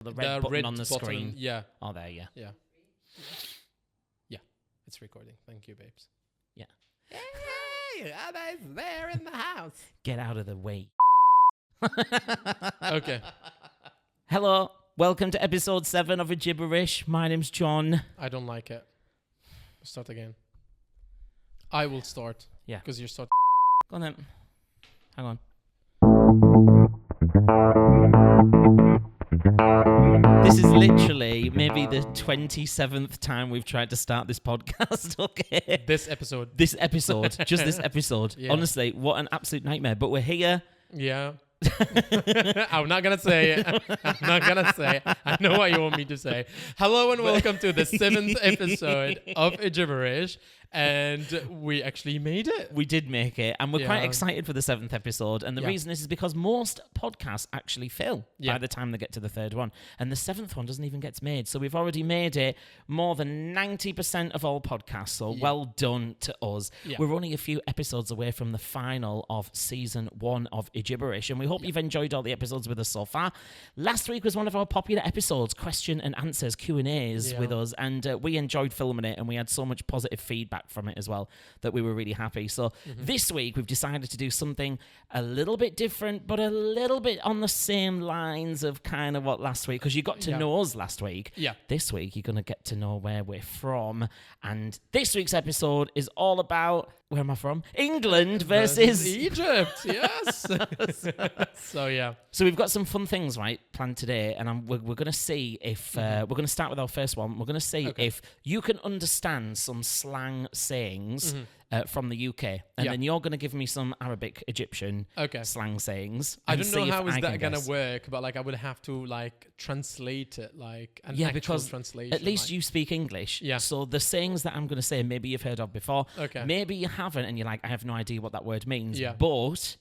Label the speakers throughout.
Speaker 1: The red button
Speaker 2: red
Speaker 1: on the
Speaker 2: button,
Speaker 1: screen.
Speaker 2: Yeah.
Speaker 1: Oh, there, yeah.
Speaker 2: Yeah. Yeah. It's recording. Thank you, babes.
Speaker 1: Yeah.
Speaker 2: Hey, Abba's there in the house.
Speaker 1: Get out of the way.
Speaker 2: Okay.
Speaker 1: Hello. Welcome to episode 7 of Egyibberish. My name's John.
Speaker 2: I don't like it. Start again. I will start.
Speaker 1: Yeah.
Speaker 2: Because you're starting.
Speaker 1: Go on then. Hang on. This is literally maybe the 27th time we've tried to start this podcast, okay?
Speaker 2: This episode.
Speaker 1: This episode. Just this episode.
Speaker 2: Yeah.
Speaker 1: Honestly, what an absolute nightmare. But we're here.
Speaker 2: Yeah. I'm not going to say it. I'm not going to say it. I know what you want me to say. Hello and welcome to the 7th episode of Egyibberish. And we actually made it.
Speaker 1: We did make it. And we're quite
Speaker 2: Yeah.
Speaker 1: excited for the 7th episode. And the
Speaker 2: Yeah.
Speaker 1: reason is because most podcasts actually fail
Speaker 2: Yeah.
Speaker 1: by the time they get to the 3rd one. And the 7th one doesn't even get made. So we've already made it more than 90% of all podcasts. So well done to us.
Speaker 2: Yeah.
Speaker 1: We're only a few episodes away from the final of season 1 of Egyibberish. And we hope you've enjoyed all the episodes with us so far. Last week was one of our popular episodes, question and answers, Q&As with us. And we enjoyed filming it. And we had so much positive feedback from it as well that we were really happy. So this week we've decided to do something a little bit different, but a little bit on the same lines of kind of what last week, because you got to know us last week.
Speaker 2: Yeah.
Speaker 1: This week you're going to get to know where we're from. And this week's episode is all about, where am I from? England versus
Speaker 2: Egypt. Yes. So, yeah.
Speaker 1: So we've got some fun things, right, planned today, and we're going to see if we're going to start with our first one. We're going to see if you can understand some slang sayings from the UK, and then you're going to give me some Arabic Egyptian slang sayings.
Speaker 2: I
Speaker 1: and
Speaker 2: don't
Speaker 1: see
Speaker 2: know
Speaker 1: if
Speaker 2: how is
Speaker 1: I
Speaker 2: that
Speaker 1: can
Speaker 2: gonna
Speaker 1: guess.
Speaker 2: work, but like I would have to like translate it, like an actual
Speaker 1: because
Speaker 2: translation.
Speaker 1: at least
Speaker 2: like.
Speaker 1: you speak English.
Speaker 2: Yeah.
Speaker 1: So the sayings that I'm going to say, maybe you've heard of before.
Speaker 2: Okay.
Speaker 1: Maybe you haven't, and you're like, I have no idea what that word means.
Speaker 2: Yeah.
Speaker 1: But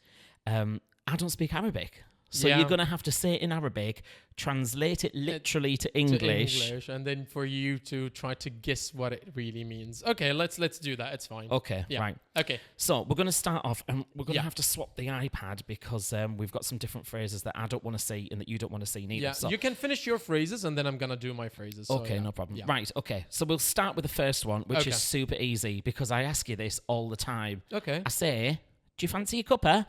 Speaker 1: I don't speak Arabic. So you're going to have to say it in Arabic, translate it literally to English.
Speaker 2: And then for you to try to guess what it really means. Okay, let's do that. It's fine.
Speaker 1: Okay, right.
Speaker 2: Okay.
Speaker 1: So we're going to start off, and we're going to have to swap the iPad because we've got some different phrases that I don't want to see and that you don't want to see neither.
Speaker 2: Yeah,
Speaker 1: So,
Speaker 2: you can finish your phrases, and then I'm going to do my phrases. So,
Speaker 1: okay, no problem.
Speaker 2: Yeah.
Speaker 1: Right, okay. So we'll start with the first one, which is super easy because I ask you this all the time.
Speaker 2: Okay.
Speaker 1: I say, do you fancy a cuppa?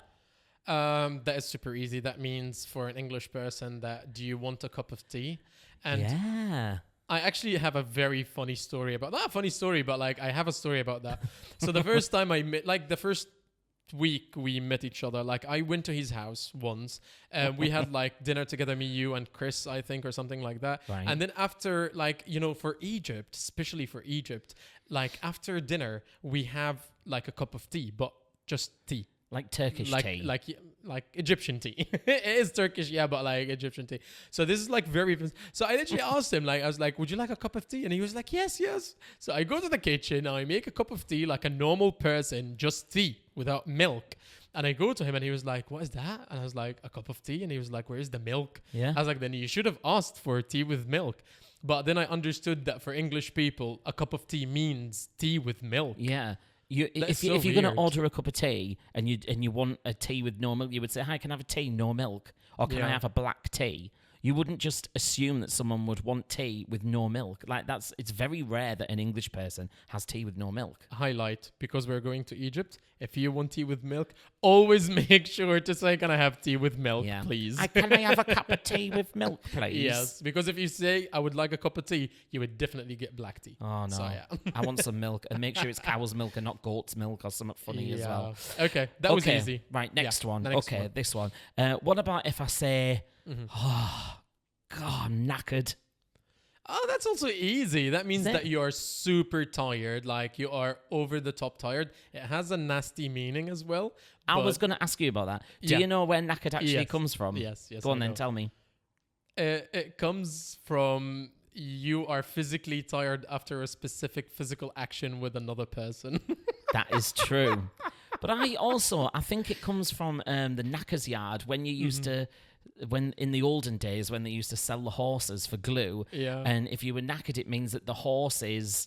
Speaker 2: That is super easy. That means for an English person that, do you want a cup of tea? And
Speaker 1: Yeah.
Speaker 2: I actually have a very funny story about, not a funny story, but like I have a story about that. So the first time I met, like the first week we met each other, like I went to his house once, we had like dinner together, me, you, and Chris, I think, or something like that.
Speaker 1: Right.
Speaker 2: And then after, like, you know, for Egypt, especially for Egypt, like after dinner we have like a cup of tea, but just tea.
Speaker 1: Like Turkish tea.
Speaker 2: Like Egyptian tea. It is Turkish, yeah, but like Egyptian tea. So this is like very. So I literally asked him, like, I was like, "Would you like a cup of tea?" And he was like, "Yes, yes." So I go to the kitchen, I make a cup of tea like a normal person, just tea without milk. And I go to him, and he was like, "What is that?" And I was like, "A cup of tea." And he was like, "Where is the milk?"
Speaker 1: Yeah.
Speaker 2: I was like, "Then you should have asked for tea with milk." But then I understood that for English people, a cup of tea means tea with milk.
Speaker 1: Yeah. If you're going to order a cup of tea and you want a tea with no milk, you would say, "Hi, can I have a tea, no milk?" Or "Can I have a black tea?" You wouldn't just assume that someone would want tea with no milk. Like it's very rare that an English person has tea with no milk.
Speaker 2: Highlight, because we're going to Egypt. If you want tea with milk, always make sure to say, "Can I have tea with milk, please?"
Speaker 1: Can I have a cup of tea with milk, please?
Speaker 2: Yes, because if you say, "I would like a cup of tea," you would definitely get black tea.
Speaker 1: Oh, no.
Speaker 2: So, yeah.
Speaker 1: I want some milk, and make sure it's cow's milk and not goat's milk or something funny as well.
Speaker 2: Okay, that was easy.
Speaker 1: Right, next one.
Speaker 2: the next
Speaker 1: Okay,
Speaker 2: one.
Speaker 1: this one. What about if I say, "Oh, God, I'm knackered"?
Speaker 2: Oh, that's also easy. That means that you are super tired, like you are over the top tired. It has a nasty meaning as well.
Speaker 1: I was going to ask you about that. Do you know where knackered actually comes from?
Speaker 2: Yes.
Speaker 1: Go on
Speaker 2: I
Speaker 1: then,
Speaker 2: know.
Speaker 1: tell me.
Speaker 2: It comes from you are physically tired after a specific physical action with another person.
Speaker 1: That is true. But I think it comes from the knacker's yard when you used to, when in the olden days when they used to sell the horses for glue.
Speaker 2: Yeah.
Speaker 1: And if you were knackered, it means that the horse is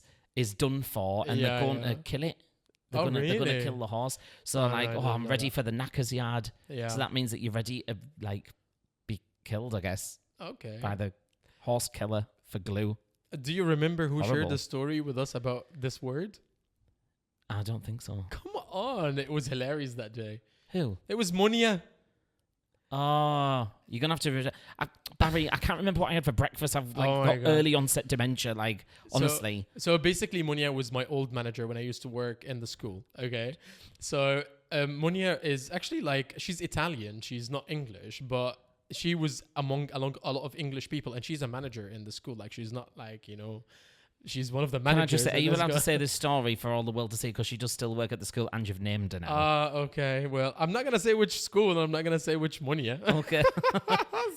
Speaker 1: done for and they're going to kill it. They're going to kill the horse. So I'm ready for the knacker's yard.
Speaker 2: Yeah.
Speaker 1: So that means that you're ready to be killed, I guess.
Speaker 2: Okay.
Speaker 1: By the Horse killer for glue.
Speaker 2: Do you remember who
Speaker 1: Horrible.
Speaker 2: shared the story with us about this word?
Speaker 1: I don't think so.
Speaker 2: Come on. It was hilarious that day.
Speaker 1: Who?
Speaker 2: It was Munia.
Speaker 1: Oh, you're going to have to... Barry, I can't remember what I had for breakfast. I've
Speaker 2: Oh my
Speaker 1: got
Speaker 2: God.
Speaker 1: early onset dementia, like, honestly.
Speaker 2: So basically, Munia was my old manager when I used to work in the school. Okay. So Munia is actually like, she's Italian. She's not English, but she was along a lot of English people, and she's a manager in the school. Like, she's not like, she's one of the
Speaker 1: Can I
Speaker 2: managers.
Speaker 1: just say, are you
Speaker 2: in the
Speaker 1: allowed to
Speaker 2: school.
Speaker 1: say this story for all the world to see because she does still work at the school and you've named her now?
Speaker 2: Okay. Well, I'm not going to say which school, and I'm not going to say which Munia.
Speaker 1: Okay.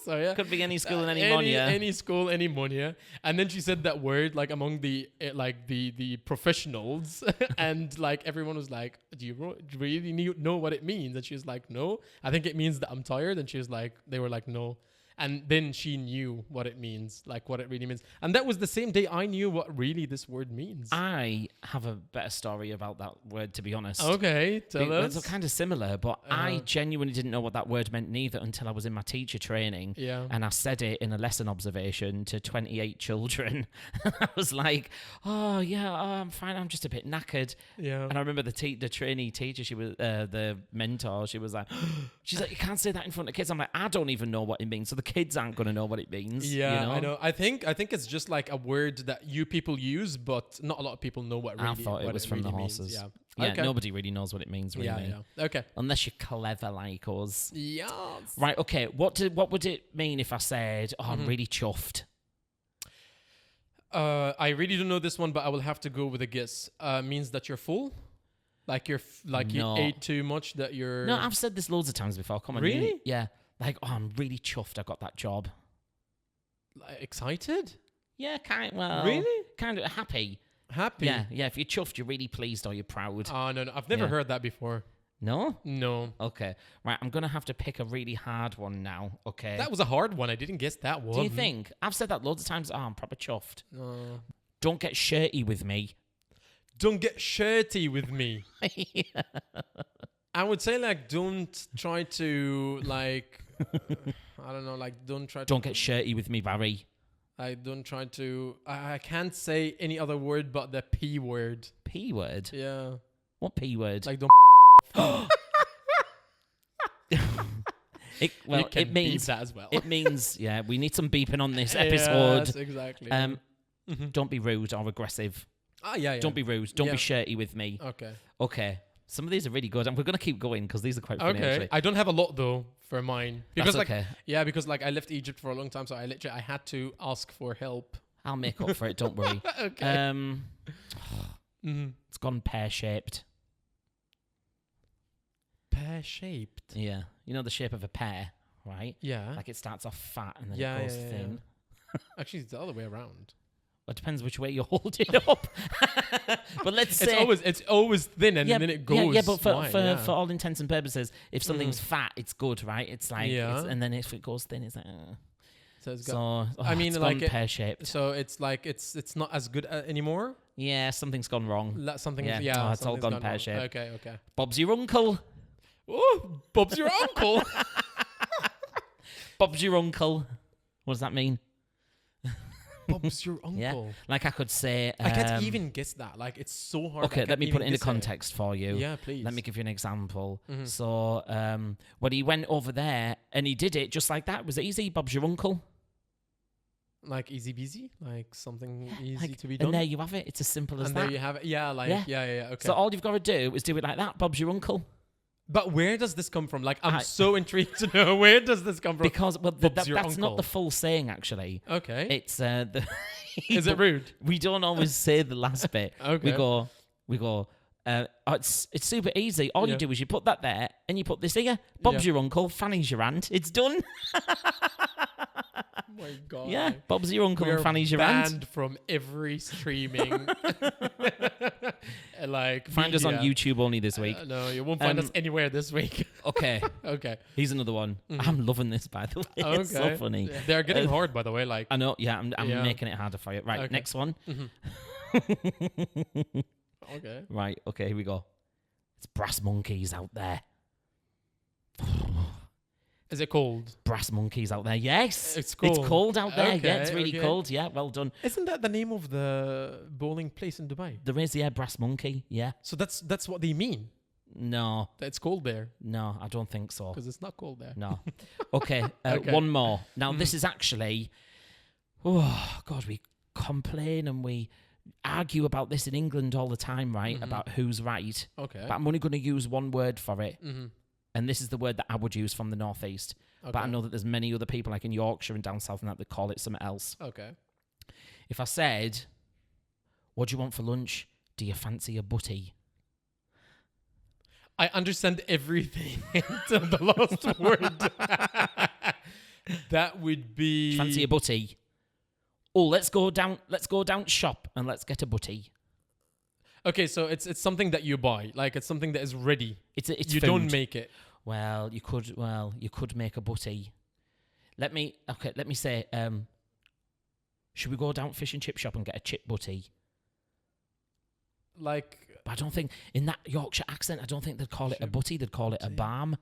Speaker 2: So, yeah.
Speaker 1: Could be any school and any Monia.
Speaker 2: Any school, any Munia. And then she said that word like among the the professionals, and like everyone was like, "Do you really know what it means?" And she was like, "No, I think it means that I'm tired." And she was like, "They were like, no." And then she knew what it means, like what it really means. And that was the same day I knew what really this word means.
Speaker 1: I have a better story about that word, to be honest.
Speaker 2: Okay, tell us.
Speaker 1: It's kind of similar, but I genuinely didn't know what that word meant neither until I was in my teacher training.
Speaker 2: Yeah.
Speaker 1: And I said it in a lesson observation to 28 children. I was like, oh, yeah, I'm fine. I'm just a bit knackered.
Speaker 2: Yeah.
Speaker 1: And I remember the trainee teacher, she was the mentor. She's like, you can't say that in front of kids. I'm like, I don't even know what it means. So the kids aren't going to know what it means.
Speaker 2: Yeah,
Speaker 1: you know?
Speaker 2: I know. I think it's just like a word that you people use, but not a lot of people know what really.
Speaker 1: I thought it
Speaker 2: what
Speaker 1: was from
Speaker 2: really
Speaker 1: the
Speaker 2: means.
Speaker 1: horses.
Speaker 2: Yeah.
Speaker 1: Yeah,
Speaker 2: Okay.
Speaker 1: nobody really knows what it means, really.
Speaker 2: Yeah. Okay.
Speaker 1: Unless you're clever like us.
Speaker 2: Yes.
Speaker 1: Right, okay. What would it mean if I said, oh, I'm really chuffed?
Speaker 2: I really don't know this one, but I will have to go with a guess. Means that you're full, like you
Speaker 1: No.
Speaker 2: ate too much. That you're
Speaker 1: No, I've said this loads of times before. Come on.
Speaker 2: Really?
Speaker 1: Yeah. Like, oh, I'm really chuffed I got that job.
Speaker 2: like, excited,
Speaker 1: Yeah, kind of happy.
Speaker 2: happy.
Speaker 1: Yeah, if you're chuffed, you're really pleased or you're proud.
Speaker 2: Oh no, I've never
Speaker 1: Yeah.
Speaker 2: heard that before.
Speaker 1: No?
Speaker 2: No,
Speaker 1: Okay. Right, I'm going to have to pick a really hard one now, okay?
Speaker 2: that was a hard one. I didn't guess that one.
Speaker 1: Do you think? I've said that loads of times. Oh, I'm proper chuffed.
Speaker 2: No.
Speaker 1: Don't get shirty with me.
Speaker 2: Don't get shirty with me. I would say like don't try to like I don't know, like don't try to
Speaker 1: Don't get shirty with me, Barry.
Speaker 2: I don't try to I can't say any other word but the P word.
Speaker 1: P word?
Speaker 2: Yeah.
Speaker 1: What P word?
Speaker 2: Like don't
Speaker 1: It
Speaker 2: you can beep
Speaker 1: means
Speaker 2: that as well.
Speaker 1: it means yeah. We need some beeping on this episode.
Speaker 2: Yes, exactly.
Speaker 1: Don't be rude or aggressive.
Speaker 2: Yeah.
Speaker 1: Don't be rude. Don't
Speaker 2: Yeah.
Speaker 1: be shirty with me.
Speaker 2: Okay.
Speaker 1: Okay. Some of these are really good, and we're gonna keep going because these are quite funny.
Speaker 2: Okay.
Speaker 1: Actually.
Speaker 2: I don't have a lot though for mine because
Speaker 1: That's
Speaker 2: like
Speaker 1: okay.
Speaker 2: because like I left Egypt for a long time, so I had to ask for help.
Speaker 1: I'll make up for it. Don't worry.
Speaker 2: Okay.
Speaker 1: It's gone pear shaped.
Speaker 2: Pear shaped.
Speaker 1: Yeah. You know the shape of a pear, right?
Speaker 2: Yeah.
Speaker 1: Like it starts off fat and then
Speaker 2: Yeah,
Speaker 1: it goes
Speaker 2: yeah.
Speaker 1: thin.
Speaker 2: Actually, it's the other way around.
Speaker 1: Well, it depends which way you hold it up. But let's say
Speaker 2: It's always thin and then it goes.
Speaker 1: Yeah, but
Speaker 2: wide, yeah.
Speaker 1: for all intents and purposes, if something's fat, it's good, right? It's like,
Speaker 2: Yeah.
Speaker 1: and then if it goes thin, it's like.
Speaker 2: So it's
Speaker 1: So
Speaker 2: I mean,
Speaker 1: it's
Speaker 2: like
Speaker 1: gone pear shaped.
Speaker 2: so it's like it's not as good anymore.
Speaker 1: Yeah, something's gone wrong.
Speaker 2: Something.
Speaker 1: Yeah.
Speaker 2: Yeah.
Speaker 1: Oh, it's all
Speaker 2: something's
Speaker 1: gone
Speaker 2: wrong.
Speaker 1: pear-shaped.
Speaker 2: Okay.
Speaker 1: Bob's your uncle.
Speaker 2: Oh, Bob's your uncle.
Speaker 1: Bob's your uncle. What does that mean?
Speaker 2: Bob's your uncle.
Speaker 1: Yeah. Like I could say.
Speaker 2: I can't even guess that. Like it's so hard.
Speaker 1: Okay,
Speaker 2: I
Speaker 1: let
Speaker 2: can't
Speaker 1: me put
Speaker 2: even
Speaker 1: it into
Speaker 2: guess
Speaker 1: context for you.
Speaker 2: Yeah, please.
Speaker 1: Let me give you an example.
Speaker 2: Mm-hmm.
Speaker 1: So, when he went over there and he did it just like that, it was easy. Bob's your uncle.
Speaker 2: Like easy peasy, like something easy
Speaker 1: Like,
Speaker 2: to be done.
Speaker 1: and there you have it. It's as simple as
Speaker 2: And
Speaker 1: that.
Speaker 2: there you have it. Yeah, like
Speaker 1: Yeah.
Speaker 2: yeah. Okay.
Speaker 1: So all you've got to do is do it like that. Bob's your uncle.
Speaker 2: But where does this come from? Like I'm so intrigued to know where does this come from?
Speaker 1: Because
Speaker 2: Bob's your
Speaker 1: that's not
Speaker 2: uncle.
Speaker 1: the full saying actually.
Speaker 2: Okay.
Speaker 1: It's the.
Speaker 2: Is it rude?
Speaker 1: We don't always say the last bit.
Speaker 2: Okay.
Speaker 1: We go. It's super easy. All you
Speaker 2: Yeah.
Speaker 1: do is you put that there and you put this here. Bob's
Speaker 2: Yeah.
Speaker 1: your uncle. Fanny's your aunt. It's done.
Speaker 2: Oh my god.
Speaker 1: Yeah. Bob's your uncle
Speaker 2: We're
Speaker 1: and Fanny's your aunt.
Speaker 2: banned from every streaming. Like
Speaker 1: Find us on
Speaker 2: media.
Speaker 1: YouTube only this week.
Speaker 2: No, you won't find us anywhere this week.
Speaker 1: Okay.
Speaker 2: Okay.
Speaker 1: Here's another one. I'm loving this, by the way. It's so
Speaker 2: Okay.
Speaker 1: funny.
Speaker 2: Yeah, they're getting hard, by the way. Like.
Speaker 1: I know. Yeah, I'm
Speaker 2: Yeah.
Speaker 1: making it harder for you. Right.
Speaker 2: Okay.
Speaker 1: Next one.
Speaker 2: Okay.
Speaker 1: Right. Okay. Here we go. It's brass monkeys out there.
Speaker 2: Is it cold?
Speaker 1: Brass monkeys out there. Yes.
Speaker 2: It's cold.
Speaker 1: It's cold out there.
Speaker 2: Okay,
Speaker 1: Yeah, it's really cold. Yeah, well done.
Speaker 2: Isn't that the name of the bowling place in Dubai?
Speaker 1: There is, yeah, brass monkey. Yeah.
Speaker 2: So that's what they mean.
Speaker 1: No,
Speaker 2: That it's cold there
Speaker 1: no, I don't think so.
Speaker 2: because it's not cold there.
Speaker 1: No. Okay,
Speaker 2: Okay.
Speaker 1: one more. Now, this is actually, oh, God, we complain and we argue about this in England all the time, right? About who's right.
Speaker 2: Okay.
Speaker 1: But I'm only going to use one word for it.
Speaker 2: Mm-hmm.
Speaker 1: And this is the word that I would use from the Northeast.
Speaker 2: Okay.
Speaker 1: But I know that there's many other people, like in Yorkshire and down south, and that they call it something else.
Speaker 2: Okay.
Speaker 1: If I said, what do you want for lunch? Do you fancy a butty?
Speaker 2: I understand everything until the last word. That would be
Speaker 1: Fancy a butty? Oh, let's go down shop and let's get a butty.
Speaker 2: Okay, so it's something that you buy. Like it's something that is ready.
Speaker 1: It's
Speaker 2: You
Speaker 1: food.
Speaker 2: don't make it.
Speaker 1: Well, you could make a butty. Let me say, should we go down fish and chip shop and get a chip butty?
Speaker 2: Like
Speaker 1: But I don't think, in that Yorkshire accent, I don't think they'd call it a butty, they'd call it a balm.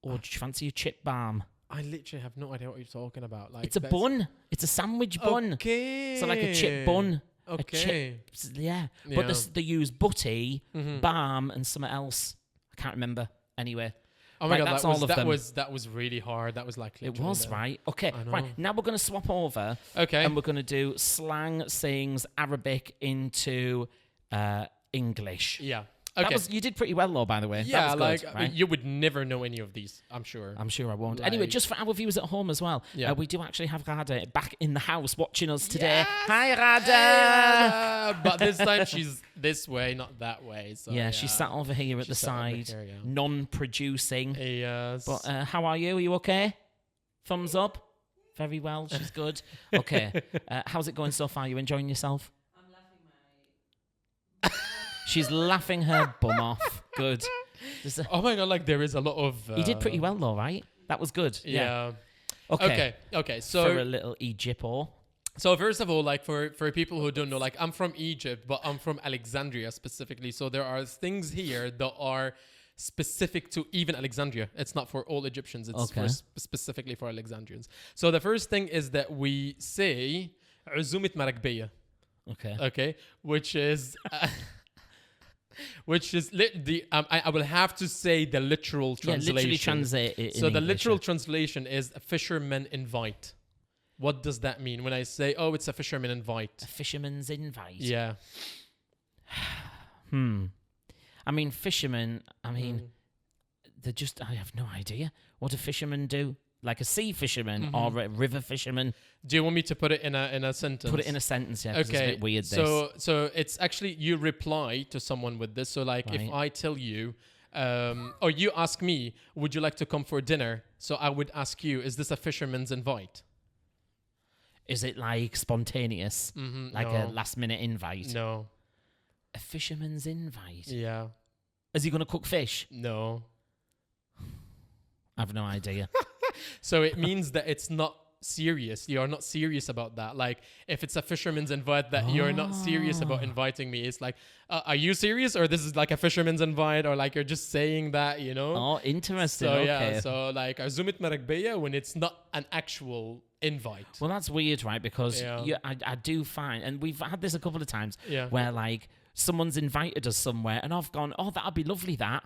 Speaker 1: Or do you fancy a chip balm?
Speaker 2: I literally have no idea what you're talking about. Like
Speaker 1: It's a bun. It's a sandwich bun.
Speaker 2: Okay.
Speaker 1: So like a chip bun.
Speaker 2: Okay.
Speaker 1: Yeah.
Speaker 2: Yeah.
Speaker 1: But they use butty, balm, and something else. I can't remember. Anyway.
Speaker 2: Oh my
Speaker 1: Right,
Speaker 2: god,
Speaker 1: that's
Speaker 2: that
Speaker 1: all
Speaker 2: was
Speaker 1: of them.
Speaker 2: that was really hard. That was like
Speaker 1: It
Speaker 2: literally
Speaker 1: was,
Speaker 2: the-
Speaker 1: right? Okay,
Speaker 2: I know.
Speaker 1: right. Now we're going to swap over.
Speaker 2: Okay.
Speaker 1: And we're going to do slang, sayings, Arabic into English.
Speaker 2: Yeah.
Speaker 1: That
Speaker 2: Okay.
Speaker 1: was, you did pretty well, though, by the way.
Speaker 2: Yeah,
Speaker 1: that was good,
Speaker 2: like
Speaker 1: right?
Speaker 2: you would never know any of these, I'm sure.
Speaker 1: I'm sure I won't. Anyway,
Speaker 2: Like-
Speaker 1: just for our viewers at home as well,
Speaker 2: Yeah.
Speaker 1: we do actually have Rada back in the house watching us today.
Speaker 2: Yes!
Speaker 1: Hi, Rada!
Speaker 2: But this time she's this way, not that way. So
Speaker 1: yeah, she's sat over here at the
Speaker 2: She's sat over
Speaker 1: side,
Speaker 2: here, yeah.
Speaker 1: non-producing.
Speaker 2: Yes.
Speaker 1: But how are you? Are you okay? Thumbs up? Very well. She's good. Okay. How's it going so far? You enjoying yourself? She's laughing her bum off. Good.
Speaker 2: Oh my god, like there is a lot of
Speaker 1: You did pretty well though, right? That was good.
Speaker 2: Yeah.
Speaker 1: Okay.
Speaker 2: Okay.
Speaker 1: For a
Speaker 2: So
Speaker 1: little Egypto.
Speaker 2: first of all, like for people who don't know, like I'm from Egypt, but I'm from Alexandria specifically. So there are things here that are specific to even Alexandria. It's not for all Egyptians. It's
Speaker 1: Okay.
Speaker 2: specifically for Alexandrians. So the first thing is that we say عزومة مراكبية.
Speaker 1: Okay.
Speaker 2: Okay, which is I will have to say the literal translation.
Speaker 1: Yeah, literally translate it in
Speaker 2: So the
Speaker 1: English,
Speaker 2: literal
Speaker 1: yeah.
Speaker 2: translation is a fisherman invite. What does that mean when I say, oh, it's a fisherman invite?
Speaker 1: A fisherman's invite.
Speaker 2: Yeah.
Speaker 1: I mean, fishermen, they're just, I have no idea. What do fishermen do? Like a sea fisherman or a river fisherman?
Speaker 2: Do you want me to put it in a sentence?
Speaker 1: Put it in a sentence, yeah, 'cause
Speaker 2: Okay.
Speaker 1: it's a bit weird, this.
Speaker 2: So it's actually you reply to someone with this. So like if
Speaker 1: Right.
Speaker 2: I tell you, or you ask me, would you like to come for dinner? So I would ask you, is this a fisherman's invite?
Speaker 1: Is it like spontaneous? Like a
Speaker 2: no.
Speaker 1: last-minute invite?
Speaker 2: No.
Speaker 1: A fisherman's invite?
Speaker 2: Yeah.
Speaker 1: Is he going to cook fish?
Speaker 2: No.
Speaker 1: I have no idea.
Speaker 2: So it means that it's not serious. You are not serious about that. Like if it's a fisherman's invite that you're not serious about inviting me, it's like, are you serious? Or this is like a fisherman's invite, or like you're just saying that, you know?
Speaker 1: Oh, interesting.
Speaker 2: So
Speaker 1: okay.
Speaker 2: yeah, so like عزومة مراكبية when it's not an actual invite.
Speaker 1: Well, that's weird, right? Because
Speaker 2: Yeah.
Speaker 1: I do find, and we've had this a couple of times,
Speaker 2: Yeah.
Speaker 1: where like someone's invited us somewhere, and I've gone, "Oh, that'd be lovely, that."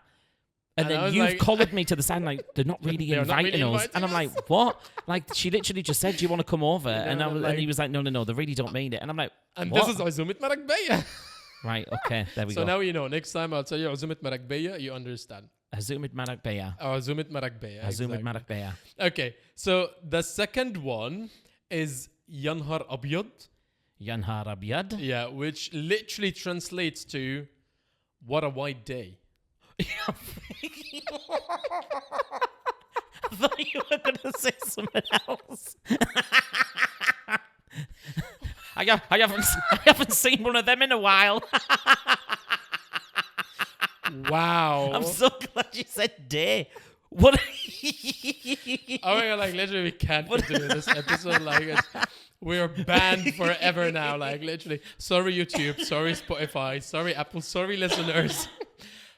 Speaker 1: And
Speaker 2: And I
Speaker 1: then
Speaker 2: was
Speaker 1: you've
Speaker 2: like-
Speaker 1: collared me to the side, like they're not really
Speaker 2: They're not
Speaker 1: inviting
Speaker 2: really
Speaker 1: us, and I'm
Speaker 2: inviting
Speaker 1: like, "What?" Like she literally just said, "Do you want to come over?" And
Speaker 2: like-
Speaker 1: he was like, "No, they really don't mean it." And I'm like,
Speaker 2: And
Speaker 1: what?
Speaker 2: this is عزومة مراكبية.
Speaker 1: Right, okay, there we
Speaker 2: So
Speaker 1: go.
Speaker 2: now you know. Next time I'll tell you عزومة مراكبية, you understand.
Speaker 1: Azumid Marak Beya.
Speaker 2: عزومة مراكبية.
Speaker 1: Azumid
Speaker 2: exactly.
Speaker 1: Marak Beya.
Speaker 2: Okay, so the second one is ينهر أبيض.
Speaker 1: Yanhar Abyad.
Speaker 2: Yeah, which literally translates to what a white day.
Speaker 1: I thought you were going to say something else. I haven't seen one of them in a while.
Speaker 2: Wow.
Speaker 1: I'm so glad you said day. What?
Speaker 2: Oh my god, like literally we can't continue this episode. Like we're banned forever now. Like literally. Sorry YouTube, sorry Spotify, sorry Apple, sorry listeners.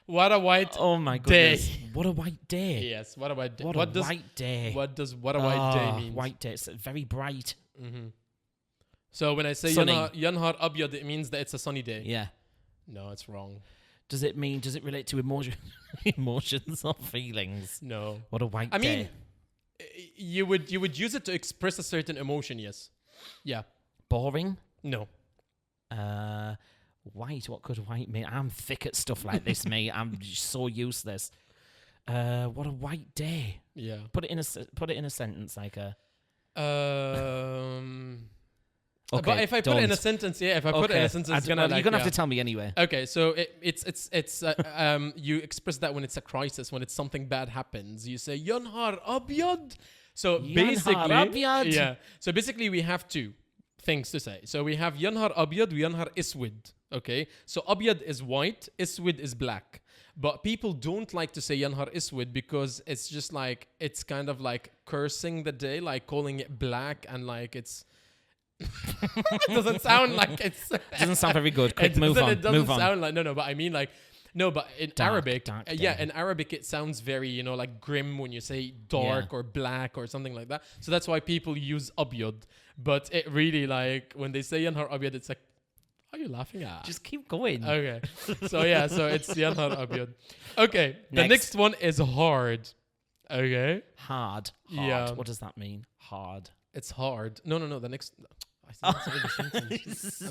Speaker 2: What a white
Speaker 1: Oh my
Speaker 2: day.
Speaker 1: goodness. What a white day.
Speaker 2: Yes, what a white day.
Speaker 1: What a white day.
Speaker 2: What does what a white day mean?
Speaker 1: White day. It's very bright.
Speaker 2: So when I say
Speaker 1: Sunny.
Speaker 2: yanhar abyad, it means that it's a sunny day.
Speaker 1: Yeah.
Speaker 2: No, it's wrong.
Speaker 1: Does it relate to emotions or feelings?
Speaker 2: No.
Speaker 1: What a white
Speaker 2: I
Speaker 1: day.
Speaker 2: mean, you would use it to express a certain emotion, yes. Yeah.
Speaker 1: Boring?
Speaker 2: No.
Speaker 1: White. What could white mean? I'm thick at stuff like this, mate. I'm just so useless. What a white day.
Speaker 2: Yeah.
Speaker 1: Put it in a sentence like a.
Speaker 2: But if I put it in a sentence, put it in a sentence, it's gonna
Speaker 1: you're gonna have to tell me anyway.
Speaker 2: Okay, so it's you express that when it's a crisis, when it's something bad happens. You say yanhar abyad. So basically,
Speaker 1: abyad.
Speaker 2: yeah. So basically, we have two things to say. So we have yanhar abyad, yanhar iswid. Okay, so abyad is white, iswid is black. But people don't like to say yanhar iswid because it's just like it's kind of like cursing the day, like calling it black, and like it's. It doesn't sound like it's.
Speaker 1: It doesn't sound very good. Quick, move on.
Speaker 2: It doesn't sound like no, but I mean like. No, but in Arabic,
Speaker 1: dark
Speaker 2: in Arabic it sounds very, like grim when you say dark or black or something like that. So that's why people use abyad. But it really like when they say yanhar abyad, it's like, what are you laughing at?
Speaker 1: Just keep going.
Speaker 2: Okay. So it's yanhar abyad. Okay. The next one is hard. Okay.
Speaker 1: Hard.
Speaker 2: Yeah.
Speaker 1: What does that mean? Hard.
Speaker 2: It's hard. No. The next. I'm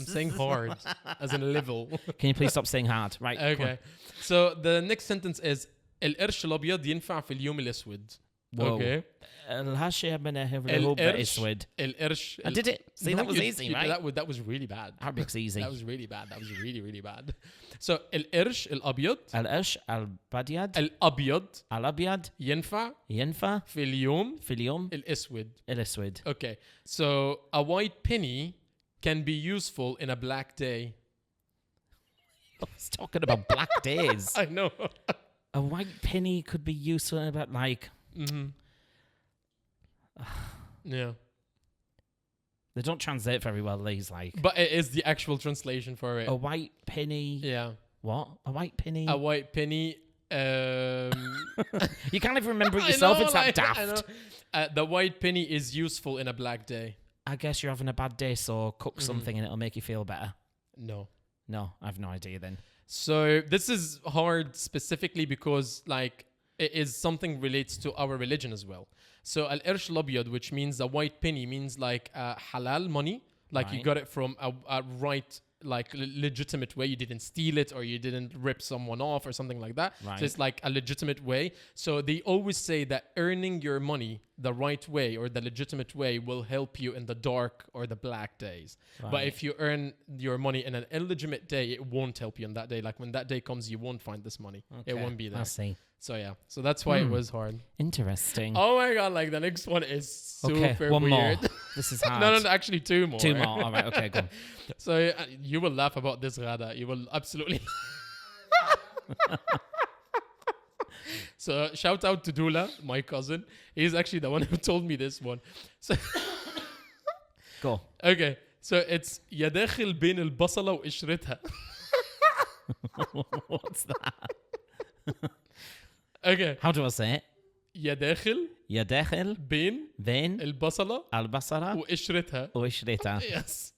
Speaker 2: saying hard as in a level.
Speaker 1: Can you please stop saying hard? Right.
Speaker 2: Okay. So the next sentence is القرش الأبيض ينفع في اليوم الأسود. Okay.
Speaker 1: الهاشية منه هو بأسود.
Speaker 2: القرش.
Speaker 1: I did it. See, that was easy, right?
Speaker 2: That was really bad.
Speaker 1: Arabic's easy.
Speaker 2: That was really bad. That was really, really bad. So القرش الأبيض.
Speaker 1: القرش الأبيض.
Speaker 2: الأبيض ينفع في اليوم الأسود. Okay. So a white penny can be useful in a black day.
Speaker 1: I was talking about black days.
Speaker 2: I know.
Speaker 1: A white penny could be useful in about like.
Speaker 2: Yeah.
Speaker 1: They don't translate very well, these like.
Speaker 2: But it is the actual translation for it.
Speaker 1: A white penny.
Speaker 2: Yeah.
Speaker 1: What? A white penny?
Speaker 2: A white penny.
Speaker 1: You can't even remember it yourself. It's that daft.
Speaker 2: The white penny is useful in a black day.
Speaker 1: I guess you're having a bad day, so cook something and it'll make you feel better.
Speaker 2: No,
Speaker 1: I have no idea then.
Speaker 2: So this is hard specifically because like it is something relates to our religion as well. So al-irsh al-abyad, which means a white penny, means like halal money, like you got it from a right, like legitimate way. You didn't steal it or you didn't rip someone off or something like that.
Speaker 1: Right.
Speaker 2: So it's like a legitimate way. So they always say that earning your money the right way or the legitimate way will help you in the dark or the black days.
Speaker 1: Right.
Speaker 2: But if you earn your money in an illegitimate day, it won't help you in that day. Like when that day comes, you won't find this money.
Speaker 1: Okay.
Speaker 2: It won't be there.
Speaker 1: I see.
Speaker 2: So yeah, so that's why it was hard.
Speaker 1: Interesting.
Speaker 2: Oh my god, like the next one is super
Speaker 1: one
Speaker 2: weird.
Speaker 1: more. This is hard.
Speaker 2: No, actually two more.
Speaker 1: Two more. All right, okay, go on.
Speaker 2: So you will laugh about this, Ghada. You will absolutely. So shout out to Dula, my cousin. He's actually the one who told me this one. So
Speaker 1: Go.
Speaker 2: okay, so it's يا داخل بين البصلة وقشرتها.
Speaker 1: What's that?
Speaker 2: Okay.
Speaker 1: How do I say it?
Speaker 2: يا داخل
Speaker 1: بين
Speaker 2: البصلة
Speaker 1: البصلة
Speaker 2: وقشرتها. Yes.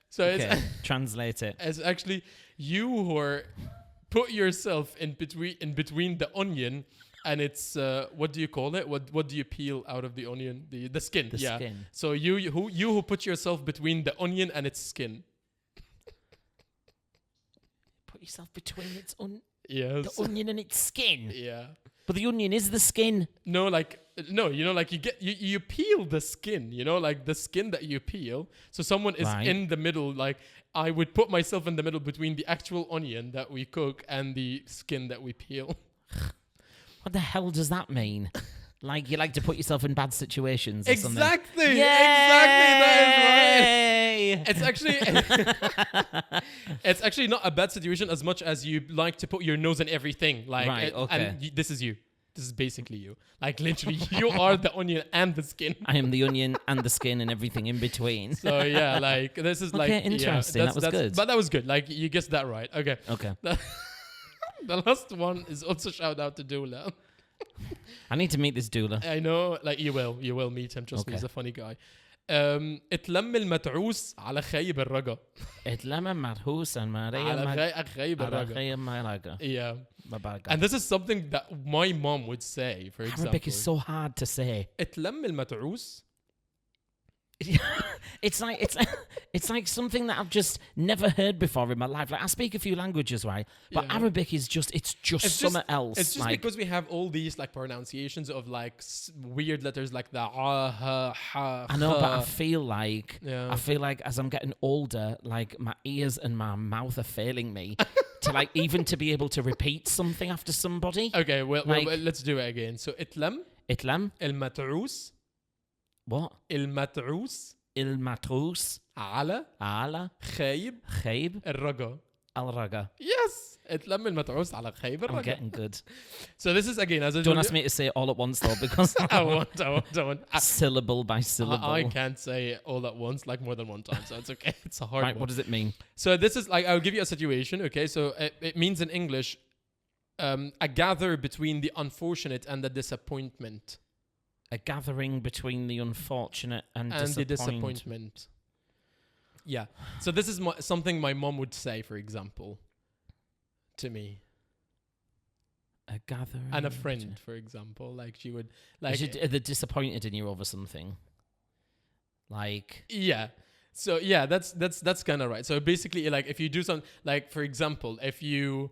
Speaker 2: So
Speaker 1: okay. Translate it.
Speaker 2: It's actually you who are put yourself in between the onion and it's what do you call it? What do you peel out of the onion? The skin.
Speaker 1: The skin.
Speaker 2: So you who put yourself between the onion and its skin.
Speaker 1: Put yourself between its
Speaker 2: yes.
Speaker 1: the onion and its skin.
Speaker 2: Yeah.
Speaker 1: But the onion is the skin.
Speaker 2: No, like you peel the skin, like the skin that you peel. So someone is in the middle, like I would put myself in the middle between the actual onion that we cook and the skin that we peel.
Speaker 1: What the hell does that mean? Like you like to put yourself in bad situations or something?
Speaker 2: Exactly.
Speaker 1: Yay!
Speaker 2: Exactly. That is right. It's actually not a bad situation as much as you like to put your nose in everything. Like, and this is you. This is basically you. Like literally, you are the onion and the skin.
Speaker 1: I am the onion and the skin and everything in between.
Speaker 2: So yeah, like this is like
Speaker 1: interesting. That was good.
Speaker 2: But that was good. Like you guessed that right. Okay. The last one is also shout out to Dula.
Speaker 1: I need to meet this doula.
Speaker 2: I know, like you will meet him. Trust me, he's a funny guy. اتلم المتعوس على خيب الرقا.
Speaker 1: اتلم مرهوس
Speaker 2: على خيب الرقا. Yeah. And this is something that my mom would say, for example.
Speaker 1: Arabic is so hard to say.
Speaker 2: اتلم المتعوس.
Speaker 1: It's like something that I've just never heard before in my life. Like I speak a few languages, right? But Arabic is just something else.
Speaker 2: It's just because we have all these like pronunciations of like weird letters like the ha ha.
Speaker 1: I know, but I feel like as I'm getting older, like my ears and my mouth are failing me to like even to be able to repeat something after somebody.
Speaker 2: Okay, well, let's do it again. So اتلم المتعوس.
Speaker 1: What?
Speaker 2: المتعوس على خيب الرقا.
Speaker 1: الرقا.
Speaker 2: Yes. اتلم المتعوس على خيب الرقا.
Speaker 1: I'm getting good.
Speaker 2: So this is again as
Speaker 1: don't ask me to say it all at once though, because
Speaker 2: I won't.
Speaker 1: Syllable by syllable.
Speaker 2: I can't say it all at once like more than one time, so it's okay. It's a hard one.
Speaker 1: What does it mean?
Speaker 2: So this is like, I'll give you a situation, okay? So it means in English, a gather between the unfortunate and the disappointment.
Speaker 1: A gathering between the unfortunate and
Speaker 2: the disappointment. Yeah. So this is something my mom would say, for example, to me.
Speaker 1: A gathering.
Speaker 2: And a friend, for example. Like she would... like
Speaker 1: they're disappointed in you over something. Like...
Speaker 2: Yeah. So yeah, that's kind of right. So basically, like if you do something, like for example, if you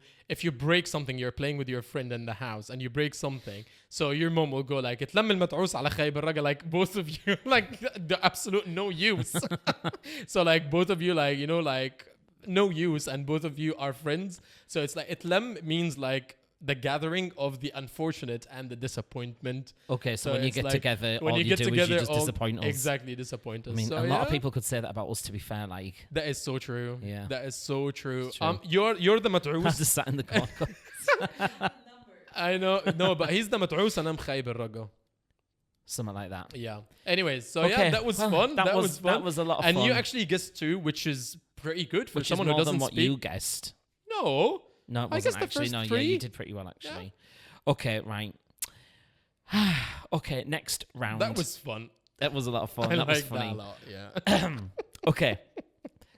Speaker 2: break something, you're playing with your friend in the house and you break something, so your mom will go like اتلم المتعوس على خيب الرقا, like both of you, like the absolute no use. So like both of you, like, you know, like no use, and both of you are friends. So it's like اتلم means like the gathering of the unfortunate and the disappointment.
Speaker 1: Okay, so when you get together, all you do is you just disappoint us.
Speaker 2: Exactly, disappoint us.
Speaker 1: I mean, a lot of people could say that about us, to be fair. Like
Speaker 2: that is so true.
Speaker 1: Yeah,
Speaker 2: that is so true.
Speaker 1: True.
Speaker 2: You're the mat'ous.
Speaker 1: I just sat in the corner.
Speaker 2: I know, no, but he's the mat'ous and I'm khayb al-raga.
Speaker 1: Something like that.
Speaker 2: Yeah. Anyways, so yeah, that was fun. That was fun.
Speaker 1: That was a lot of fun.
Speaker 2: And you actually guessed 2, which is pretty good for someone who doesn't speak.
Speaker 1: What you guessed.
Speaker 2: No.
Speaker 1: No, it wasn't actually. No, 3? Yeah, you did pretty well, actually. Yeah. Okay, right. Okay, next round.
Speaker 2: That was fun.
Speaker 1: That was a lot of fun. That was funny.
Speaker 2: That a lot, yeah.
Speaker 1: Okay.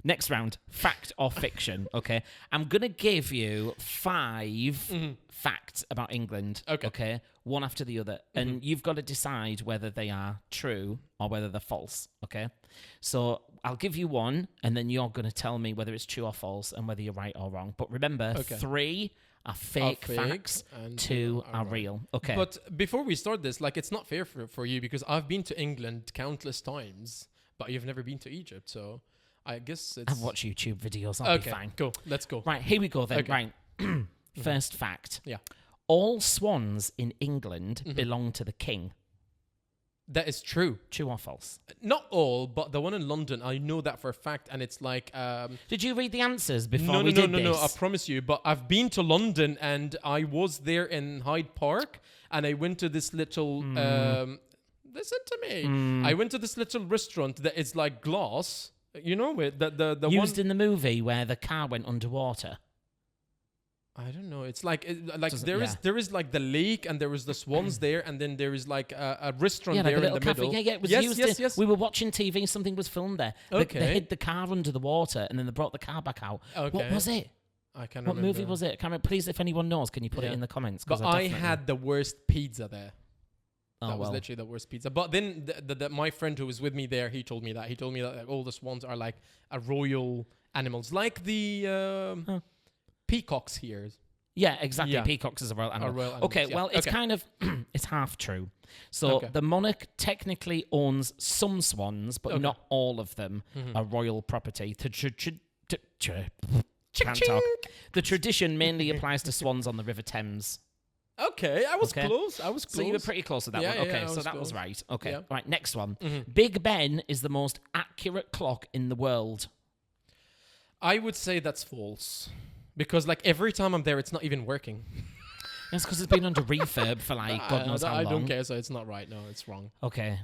Speaker 1: Next round, fact or fiction. Okay. I'm going to give you 5 facts about England. Okay. One after the other. And you've got to decide whether they are true or whether they're false. Okay. So I'll give you one, and then you're going to tell me whether it's true or false and whether you're right or wrong. But remember, 3 are fake facts, and 2 are real. Okay.
Speaker 2: But before we start this, like, it's not fair for you because I've been to England countless times, but you've never been to Egypt. So I guess it's...
Speaker 1: I've watched YouTube videos. I'll be fine.
Speaker 2: Cool. Let's go.
Speaker 1: Right, here we go then. Okay. Right. First fact.
Speaker 2: Yeah.
Speaker 1: All swans in England belong to the king.
Speaker 2: That is true.
Speaker 1: True or false?
Speaker 2: Not all, but the one in London, I know that for a fact, and it's like...
Speaker 1: Did you read the answers before we did this?
Speaker 2: No, I promise you. But I've been to London, and I was there in Hyde Park, and I went to this little... listen to me. I went to this little restaurant that is like glass. You know, the
Speaker 1: used in the movie where the car went underwater.
Speaker 2: I don't know. It's like there is like the lake, and there was the swans there, and then there is like a restaurant there in the middle.
Speaker 1: Yeah, it was yes. We were watching TV. Something was filmed there.
Speaker 2: Okay.
Speaker 1: They hid the car under the water, and then they brought the car back out.
Speaker 2: Okay.
Speaker 1: What was it?
Speaker 2: I can't remember.
Speaker 1: What movie was it? Please, if anyone knows, can you put it in the comments?
Speaker 2: But I had the worst pizza there.
Speaker 1: That
Speaker 2: was literally the worst pizza. But then my friend who was with me there, he told me that like, all the swans are like a royal animals, like the peacocks here.
Speaker 1: Yeah, exactly. Yeah. Peacocks is a royal animal. Okay, well, it's kind of it's half true. So the monarch technically owns some swans, but not all of them are royal property. Can't talk. The tradition mainly applies to swans on the River Thames.
Speaker 2: Okay, I was close.
Speaker 1: So you were pretty close to that one. Okay, so that was right. Okay, right, next one.
Speaker 2: Mm-hmm.
Speaker 1: Big Ben is the most accurate clock in the world.
Speaker 2: I would say that's false. Because, like, every time I'm there, it's not even working.
Speaker 1: That's because it's been under refurb for, like, God knows how long.
Speaker 2: I don't care, so it's not right. No, it's wrong.
Speaker 1: Okay.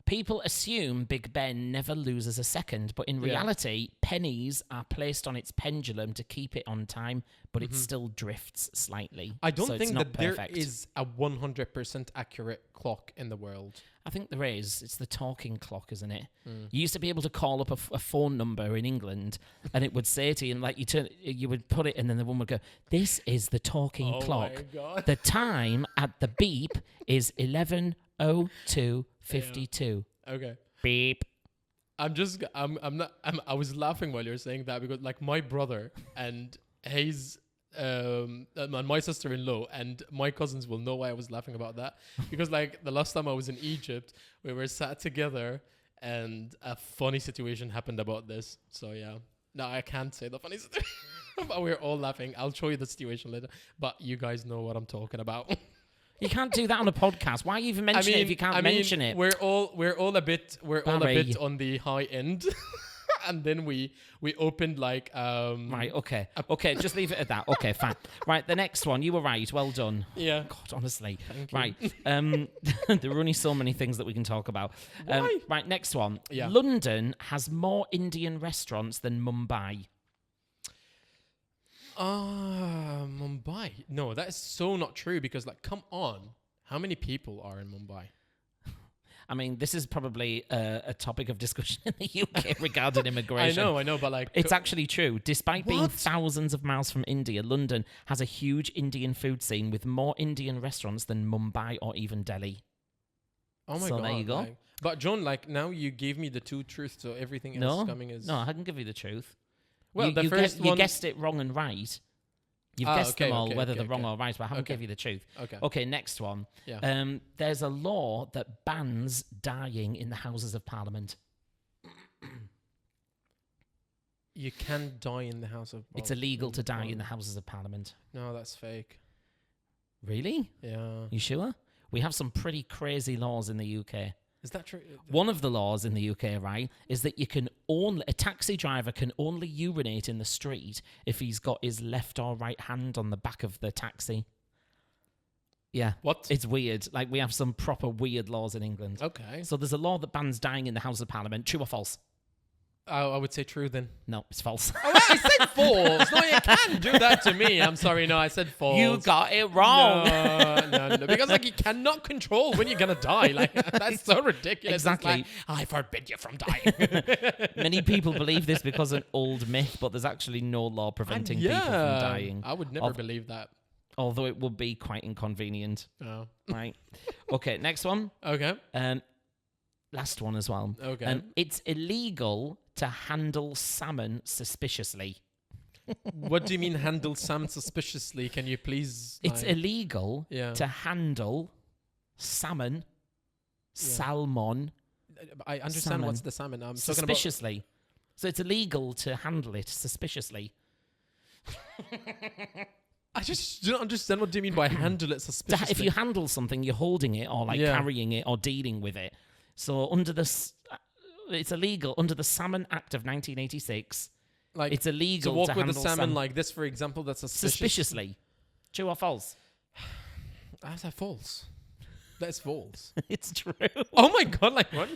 Speaker 1: People assume Big Ben never loses a second, but in reality, pennies are placed on its pendulum to keep it on time, but it still drifts slightly.
Speaker 2: I don't
Speaker 1: so
Speaker 2: think
Speaker 1: it's not
Speaker 2: that
Speaker 1: perfect.
Speaker 2: there is a 100% accurate clock in the world.
Speaker 1: I think there is. It's the talking clock, isn't it? You used to be able to call up a phone number in England, and it would say to you, and like you would put it, and then the woman would go, "This is the talking clock.
Speaker 2: My God.
Speaker 1: The time at the beep is 11:02:52.
Speaker 2: Okay.
Speaker 1: Beep."
Speaker 2: I was laughing while you were saying that because like my brother and his and my sister-in-law and my cousins will know why I was laughing about that because like the last time I was in Egypt, we were sat together and a funny situation happened about this. So yeah, no, I can't say the funny situation, but we're all laughing. I'll show you the situation later, but you guys know what I'm talking about.
Speaker 1: You can't do that on a podcast. Why even mention it if you can't mention it?
Speaker 2: We're all a bit on the high end. And then we opened like
Speaker 1: right, okay, just leave it at that. Okay, fine. Right, the next one, you were right. Well done.
Speaker 2: Yeah.
Speaker 1: God, honestly.
Speaker 2: Thank you.
Speaker 1: Right. There are only so many things that we can talk about.
Speaker 2: Why?
Speaker 1: Right, next one.
Speaker 2: Yeah.
Speaker 1: London has more Indian restaurants than Mumbai.
Speaker 2: Mumbai. No, that is so not true because like, come on, how many people are in Mumbai?
Speaker 1: I mean, this is probably a topic of discussion in the UK regarding immigration.
Speaker 2: I know, but like...
Speaker 1: It's actually true. Despite being
Speaker 2: What?
Speaker 1: thousands of miles from India, London has a huge Indian food scene with more Indian restaurants than Mumbai or even Delhi.
Speaker 2: Oh my
Speaker 1: So
Speaker 2: God.
Speaker 1: there you go.
Speaker 2: Like, but John, like now you gave me the two truths, so everything else coming is...
Speaker 1: No, I can give you the truth.
Speaker 2: Well, the first
Speaker 1: you
Speaker 2: one...
Speaker 1: guessed it wrong and right. You've guessed them all, whether they're wrong
Speaker 2: okay.
Speaker 1: or right, but I haven't given you the truth.
Speaker 2: Okay.
Speaker 1: Okay, next one.
Speaker 2: Yeah.
Speaker 1: There's a law that bans dying in the Houses of Parliament.
Speaker 2: You can die in the House of...
Speaker 1: It's illegal to die in the Houses of Parliament.
Speaker 2: No, that's fake.
Speaker 1: Really?
Speaker 2: Yeah.
Speaker 1: You sure? We have some pretty crazy laws in the UK.
Speaker 2: Is that true?
Speaker 1: One of the laws in the UK, right, is that a taxi driver can only urinate in the street if he's got his left or right hand on the back of the taxi. Yeah.
Speaker 2: What?
Speaker 1: It's weird. Like, we have some proper weird laws in England.
Speaker 2: Okay.
Speaker 1: So there's a law that bans dying in the House of Parliament. True or false?
Speaker 2: I would say true then.
Speaker 1: No, it's false.
Speaker 2: Oh, I said false. No, you can't do that to me. I'm sorry. No, I said false.
Speaker 1: You got it wrong.
Speaker 2: No. Because like you cannot control when you're gonna die. Like that's so ridiculous.
Speaker 1: Exactly.
Speaker 2: It's like, I forbid you from dying.
Speaker 1: Many people believe this because of an old myth, but there's actually no law preventing people from dying.
Speaker 2: I would never believe that.
Speaker 1: Although it would be quite inconvenient.
Speaker 2: Oh.
Speaker 1: Right. Okay, next one.
Speaker 2: Okay.
Speaker 1: Last one as well.
Speaker 2: Okay.
Speaker 1: It's illegal to handle salmon suspiciously.
Speaker 2: What do you mean handle salmon suspiciously? Can you please...
Speaker 1: It's illegal
Speaker 2: Yeah.
Speaker 1: to handle salmon, salmon,
Speaker 2: I understand
Speaker 1: salmon
Speaker 2: what's the salmon. I'm talking about...
Speaker 1: suspiciously. So it's illegal to handle it suspiciously.
Speaker 2: I just don't understand what do you mean by handle it suspiciously.
Speaker 1: If you handle something, you're holding it or like carrying it or dealing with it. So under it's illegal under the Salmon Act of 1986.
Speaker 2: Like
Speaker 1: it's illegal
Speaker 2: to walk
Speaker 1: to
Speaker 2: with
Speaker 1: handle
Speaker 2: a salmon like this, for example. That's
Speaker 1: suspiciously. True or false?
Speaker 2: I said false. That's false.
Speaker 1: It's true.
Speaker 2: Oh my God! Like what?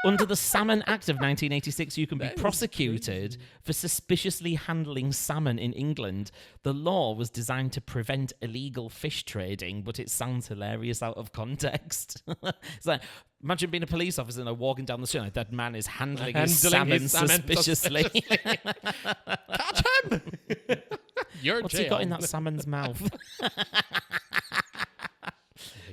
Speaker 1: Under the Salmon Act of 1986, you can be prosecuted for suspiciously handling salmon in England. The law was designed to prevent illegal fish trading, but it sounds hilarious out of context. It's like, imagine being a police officer and walking down the street like that man is handling his salmon suspiciously.
Speaker 2: Catch him! You're
Speaker 1: What's he got in that salmon's mouth?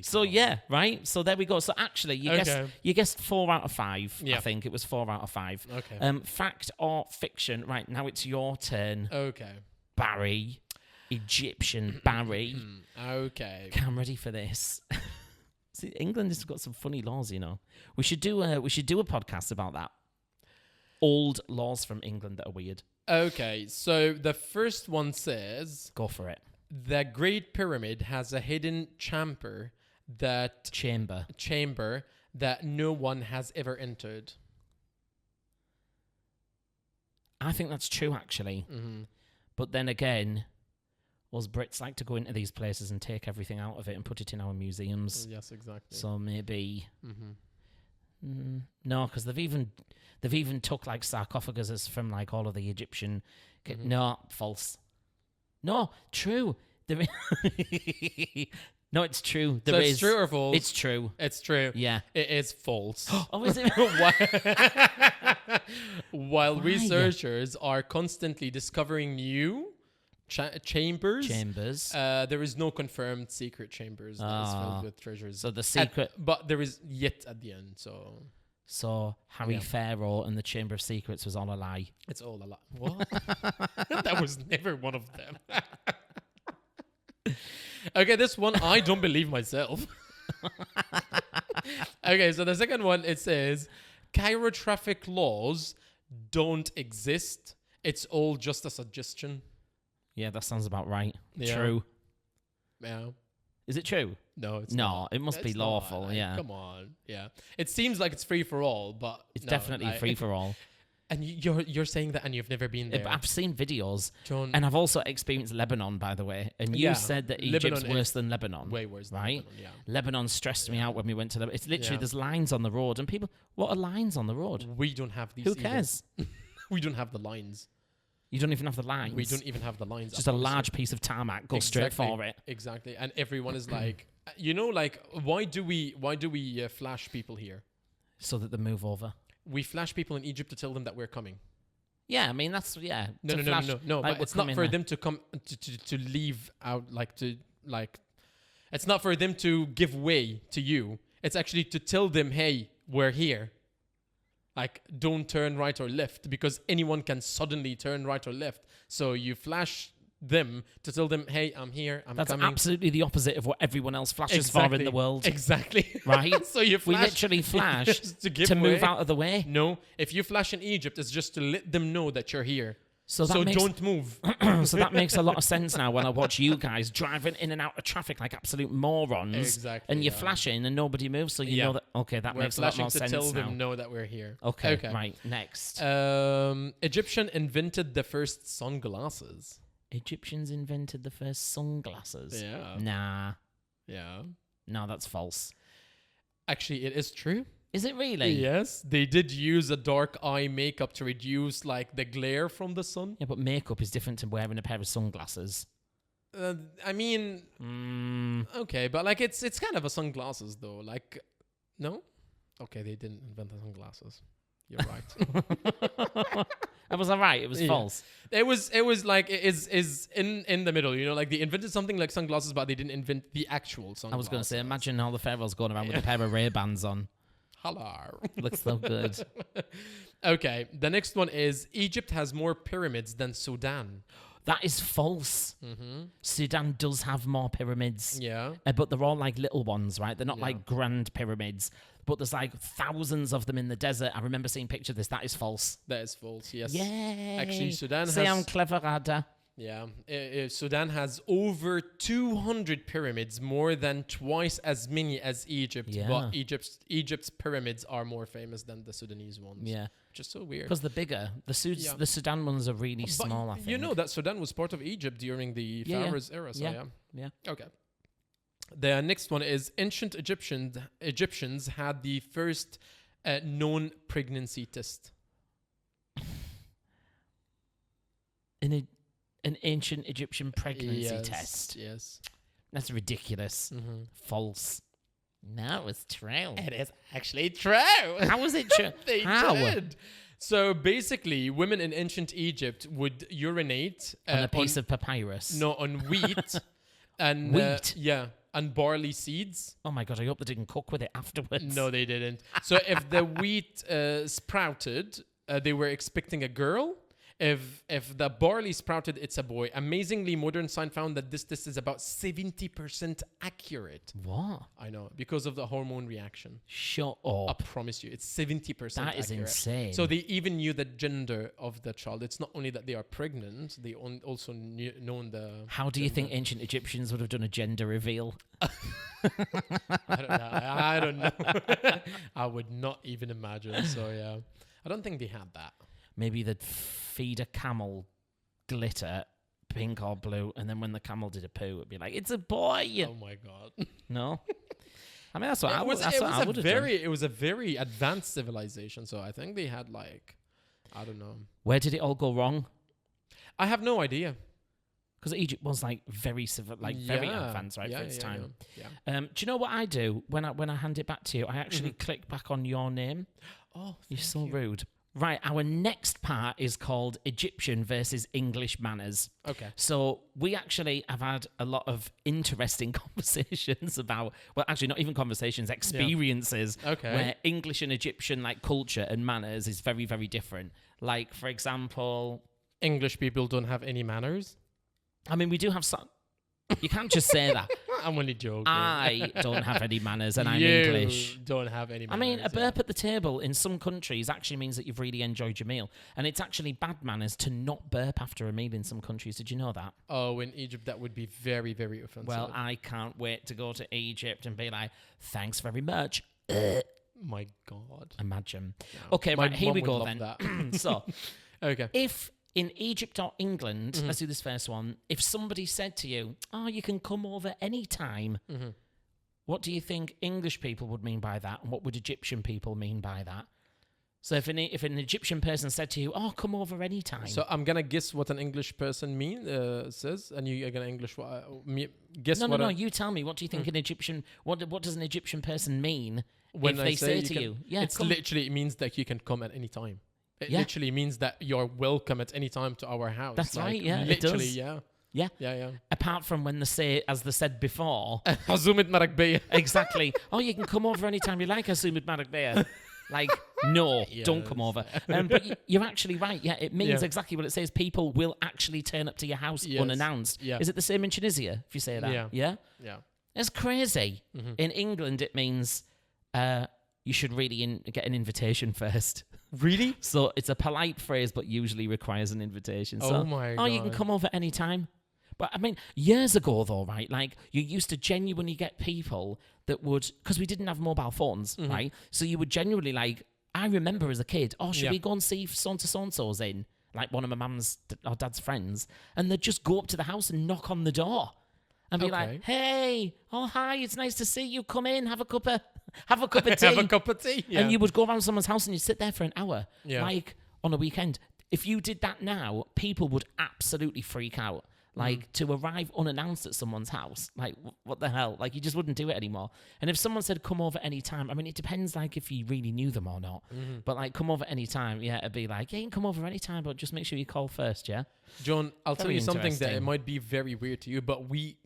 Speaker 1: So yeah, right. So there we go. So actually, you guessed 4 out of 5.
Speaker 2: Yeah.
Speaker 1: I think it was 4 out of 5.
Speaker 2: Okay.
Speaker 1: Fact or fiction? Right now, it's your turn.
Speaker 2: Okay.
Speaker 1: Barry, Egyptian Barry.
Speaker 2: Okay.
Speaker 1: I'm ready for this. See, England has got some funny laws. You know, we should do a podcast about that. Old laws from England that are weird.
Speaker 2: Okay. So the first one says,
Speaker 1: Go for it.
Speaker 2: The Great Pyramid has a hidden chamber that no one has ever entered.
Speaker 1: I think that's true, actually.
Speaker 2: Mm-hmm.
Speaker 1: But then again, us Brits like to go into these places and take everything out of it and put it in our museums.
Speaker 2: Yes, exactly.
Speaker 1: So maybe No, because they've even took like sarcophaguses from like all of the Egyptian. No, false. No, true. There no, it's true.
Speaker 2: So it's true or false?
Speaker 1: It's true.
Speaker 2: It's true.
Speaker 1: Yeah.
Speaker 2: It is false.
Speaker 1: Oh, is it?
Speaker 2: While
Speaker 1: Why?
Speaker 2: researchers are constantly discovering new chambers, there is no confirmed secret chambers that is filled with treasures.
Speaker 1: So the secret,
Speaker 2: but there is yet at the end.
Speaker 1: So Harry Pharaoh and the Chamber of Secrets was all a lie.
Speaker 2: It's all a lie. What? That was never one of them. Okay, this one I don't believe myself. Okay, so the second one, it says Cairo traffic laws don't exist. It's all just a suggestion.
Speaker 1: Yeah, that sounds about right.
Speaker 2: Yeah.
Speaker 1: True.
Speaker 2: Yeah.
Speaker 1: Is it true?
Speaker 2: No, it's
Speaker 1: no.
Speaker 2: not.
Speaker 1: It must be lawful.
Speaker 2: Like,
Speaker 1: yeah.
Speaker 2: Come on. Yeah. It seems like it's free for all, but
Speaker 1: it's definitely free for all.
Speaker 2: And you're saying that, and you've never been there.
Speaker 1: I've seen videos,
Speaker 2: John,
Speaker 1: and I've also experienced Lebanon, by the way. And you said that Egypt's worse than Lebanon.
Speaker 2: Way worse than
Speaker 1: right?
Speaker 2: Lebanon, yeah.
Speaker 1: Lebanon stressed me out when we went to Lebanon. It's literally there's lines on the road, and people, what are lines on the road?
Speaker 2: We don't have these.
Speaker 1: Who cares?
Speaker 2: We don't have the lines.
Speaker 1: You don't even have the lines.
Speaker 2: We don't even have the lines.
Speaker 1: Just a large piece of tarmac. Go straight for it.
Speaker 2: Exactly, and everyone is like, like, why do we flash people here?
Speaker 1: So that they move over.
Speaker 2: We flash people in Egypt to tell them that we're coming.
Speaker 1: Yeah, I mean that's
Speaker 2: No.
Speaker 1: Like
Speaker 2: But it's not for them to come to leave out it's not for them to give way to you. It's actually to tell them, hey, we're here. Like, don't turn right or left, because anyone can suddenly turn right or left. So you flash them to tell them, hey, I'm here, I'm coming.
Speaker 1: That's absolutely the opposite of what everyone else flashes for in the world.
Speaker 2: Exactly.
Speaker 1: Right?
Speaker 2: So you flash.
Speaker 1: We literally flash
Speaker 2: to
Speaker 1: move out of the way.
Speaker 2: No, if you flash in Egypt, it's just to let them know that you're here.
Speaker 1: So
Speaker 2: don't move.
Speaker 1: So that makes a lot of sense now when I watch you guys driving in and out of traffic like absolute morons.
Speaker 2: Exactly.
Speaker 1: And you're flashing and nobody moves, so you know that, okay, that makes a lot more sense now.
Speaker 2: We're flashing to tell them know that we're here.
Speaker 1: Okay, right, next.
Speaker 2: Egyptian invented the first sunglasses.
Speaker 1: Egyptians invented the first sunglasses?
Speaker 2: Yeah.
Speaker 1: Nah.
Speaker 2: Yeah.
Speaker 1: No, that's false.
Speaker 2: Actually, it is true.
Speaker 1: Is it really?
Speaker 2: Yes, they did use a dark eye makeup to reduce like the glare from the sun.
Speaker 1: Yeah, but makeup is different to wearing a pair of sunglasses.
Speaker 2: I mean, okay, but like it's kind of a sunglasses though. Like, no, okay, they didn't invent the sunglasses. You're right.
Speaker 1: That was alright. It was false.
Speaker 2: It was like it is in the middle. You know, like they invented something like sunglasses, but they didn't invent the actual sunglasses.
Speaker 1: I was going to say, imagine all the pharaohs going around with a pair of Ray-Bans on.
Speaker 2: Hello.
Speaker 1: Looks so good.
Speaker 2: Okay, the next one is Egypt has more pyramids than Sudan.
Speaker 1: That is false. Sudan does have more pyramids.
Speaker 2: Yeah.
Speaker 1: But they're all like little ones, right? They're not like grand pyramids. But there's like thousands of them in the desert. I remember seeing a picture of this. That is false.
Speaker 2: That is false, yes.
Speaker 1: Yay.
Speaker 2: Actually, Sudan
Speaker 1: Say
Speaker 2: has...
Speaker 1: I'm clever, Ada.
Speaker 2: Yeah. Sudan has over 200 pyramids, more than twice as many as Egypt.
Speaker 1: Yeah.
Speaker 2: But Egypt's pyramids are more famous than the Sudanese ones.
Speaker 1: Yeah.
Speaker 2: Which is so weird.
Speaker 1: Because they're bigger. The Sudan ones are really small, I think.
Speaker 2: You know that Sudan was part of Egypt during the Pharaohs era. So
Speaker 1: yeah.
Speaker 2: Okay. The next one is ancient Egyptians had the first known pregnancy test.
Speaker 1: An ancient Egyptian pregnancy test.
Speaker 2: Yes.
Speaker 1: That's ridiculous. False. No, it's true.
Speaker 2: It is actually true.
Speaker 1: How was it true?
Speaker 2: How? Did. So basically, women in ancient Egypt would urinate
Speaker 1: on a piece of papyrus.
Speaker 2: No, on wheat. And
Speaker 1: wheat?
Speaker 2: And barley seeds.
Speaker 1: Oh my God, I hope they didn't cook with it afterwards.
Speaker 2: No, they didn't. So if the wheat sprouted, they were expecting a girl. If the barley sprouted, it's a boy. Amazingly, modern science found that this test is about 70% accurate.
Speaker 1: What?
Speaker 2: I know, because of the hormone reaction.
Speaker 1: Shut up.
Speaker 2: I promise you, it's 70%
Speaker 1: That is
Speaker 2: accurate.
Speaker 1: insane.
Speaker 2: So they even knew the gender of the child. It's not only that they are pregnant, they also known the...
Speaker 1: How do you think ancient Egyptians would have done a gender reveal?
Speaker 2: I don't know. I would not even imagine. So yeah, I don't think they had that.
Speaker 1: Maybe they'd feed a camel glitter, pink or blue, and then when the camel did a poo, it'd be like, it's a boy.
Speaker 2: Oh my God.
Speaker 1: No? I mean, that's what I would.
Speaker 2: It was a very advanced civilization. So I think they had like, I don't know.
Speaker 1: Where did it all go wrong?
Speaker 2: I have no idea.
Speaker 1: Because Egypt was like very civil, like very advanced, right, for its time.
Speaker 2: Yeah.
Speaker 1: Do you know what I do when I hand it back to you? I actually click back on your name.
Speaker 2: Oh,
Speaker 1: you're so rude. Right, our next part is called Egyptian versus English manners.
Speaker 2: Okay.
Speaker 1: So we actually have had a lot of interesting conversations about, well, actually not even conversations, experiences where English and Egyptian like culture and manners is very, very different. Like, for example...
Speaker 2: English people don't have any manners?
Speaker 1: I mean, we do have some... You can't just say that.
Speaker 2: I'm only joking.
Speaker 1: I don't have any manners and I'm
Speaker 2: you
Speaker 1: English.
Speaker 2: Don't have any manners.
Speaker 1: I mean, a burp at the table in some countries actually means that you've really enjoyed your meal. And it's actually bad manners to not burp after a meal in some countries. Did you know that?
Speaker 2: Oh, in Egypt, that would be very, very offensive.
Speaker 1: Well, I can't wait to go to Egypt and be like, thanks very much.
Speaker 2: My God.
Speaker 1: Imagine.
Speaker 2: No.
Speaker 1: Okay, right, here we go then. So,
Speaker 2: okay.
Speaker 1: If... in Egypt or England, let's do this first one. If somebody said to you, oh, you can come over any time, what do you think English people would mean by that? And what would Egyptian people mean by that? So if an Egyptian person said to you, oh, come over any time.
Speaker 2: So I'm going to guess what an English person says, and you're going to guess what...
Speaker 1: No, you tell me. What do you think an Egyptian... What does an Egyptian person mean
Speaker 2: when
Speaker 1: if they say to you?
Speaker 2: Yeah, it means that you can come at any time. It literally means that you're welcome at any time to our house.
Speaker 1: That's right, yeah.
Speaker 2: Literally,
Speaker 1: it does.
Speaker 2: Yeah.
Speaker 1: Apart from when they say, as they said before...
Speaker 2: Hazumit Marakbeya.
Speaker 1: Exactly. Oh, you can come over anytime you like, Hazumit Marakbeya. Like, no, don't come over. But you're actually right. Yeah, it means exactly what it says. People will actually turn up to your house unannounced. Yeah. Is it the same in Tunisia, if you say that?
Speaker 2: Yeah?
Speaker 1: Yeah. It's crazy. In England, it means you should really get an invitation first.
Speaker 2: Really?
Speaker 1: So it's a polite phrase, but usually requires an invitation. So,
Speaker 2: oh my God.
Speaker 1: You can come over anytime. But I mean, years ago though, right? Like you used to genuinely get people that would, because we didn't have mobile phones, right? So you would genuinely like, I remember as a kid, should we go and see so-and-so's in? Like one of my mum's or dad's friends. And they'd just go up to the house and knock on the door. And be like, hey, hi, it's nice to see you. Come in, have a cup of tea.
Speaker 2: Have a cup of tea. Yeah.
Speaker 1: And you would go around someone's house and you'd sit there for an hour,
Speaker 2: like
Speaker 1: on a weekend. If you did that now, people would absolutely freak out. Like, to arrive unannounced at someone's house, like, what the hell? Like, you just wouldn't do it anymore. And if someone said, come over any time, I mean, it depends, like, if you really knew them or not. But, like, come over any time, it'd be like, you can come over any time, but just make sure you call first, yeah?
Speaker 2: John, I'll tell you something that it might be very weird to you, but we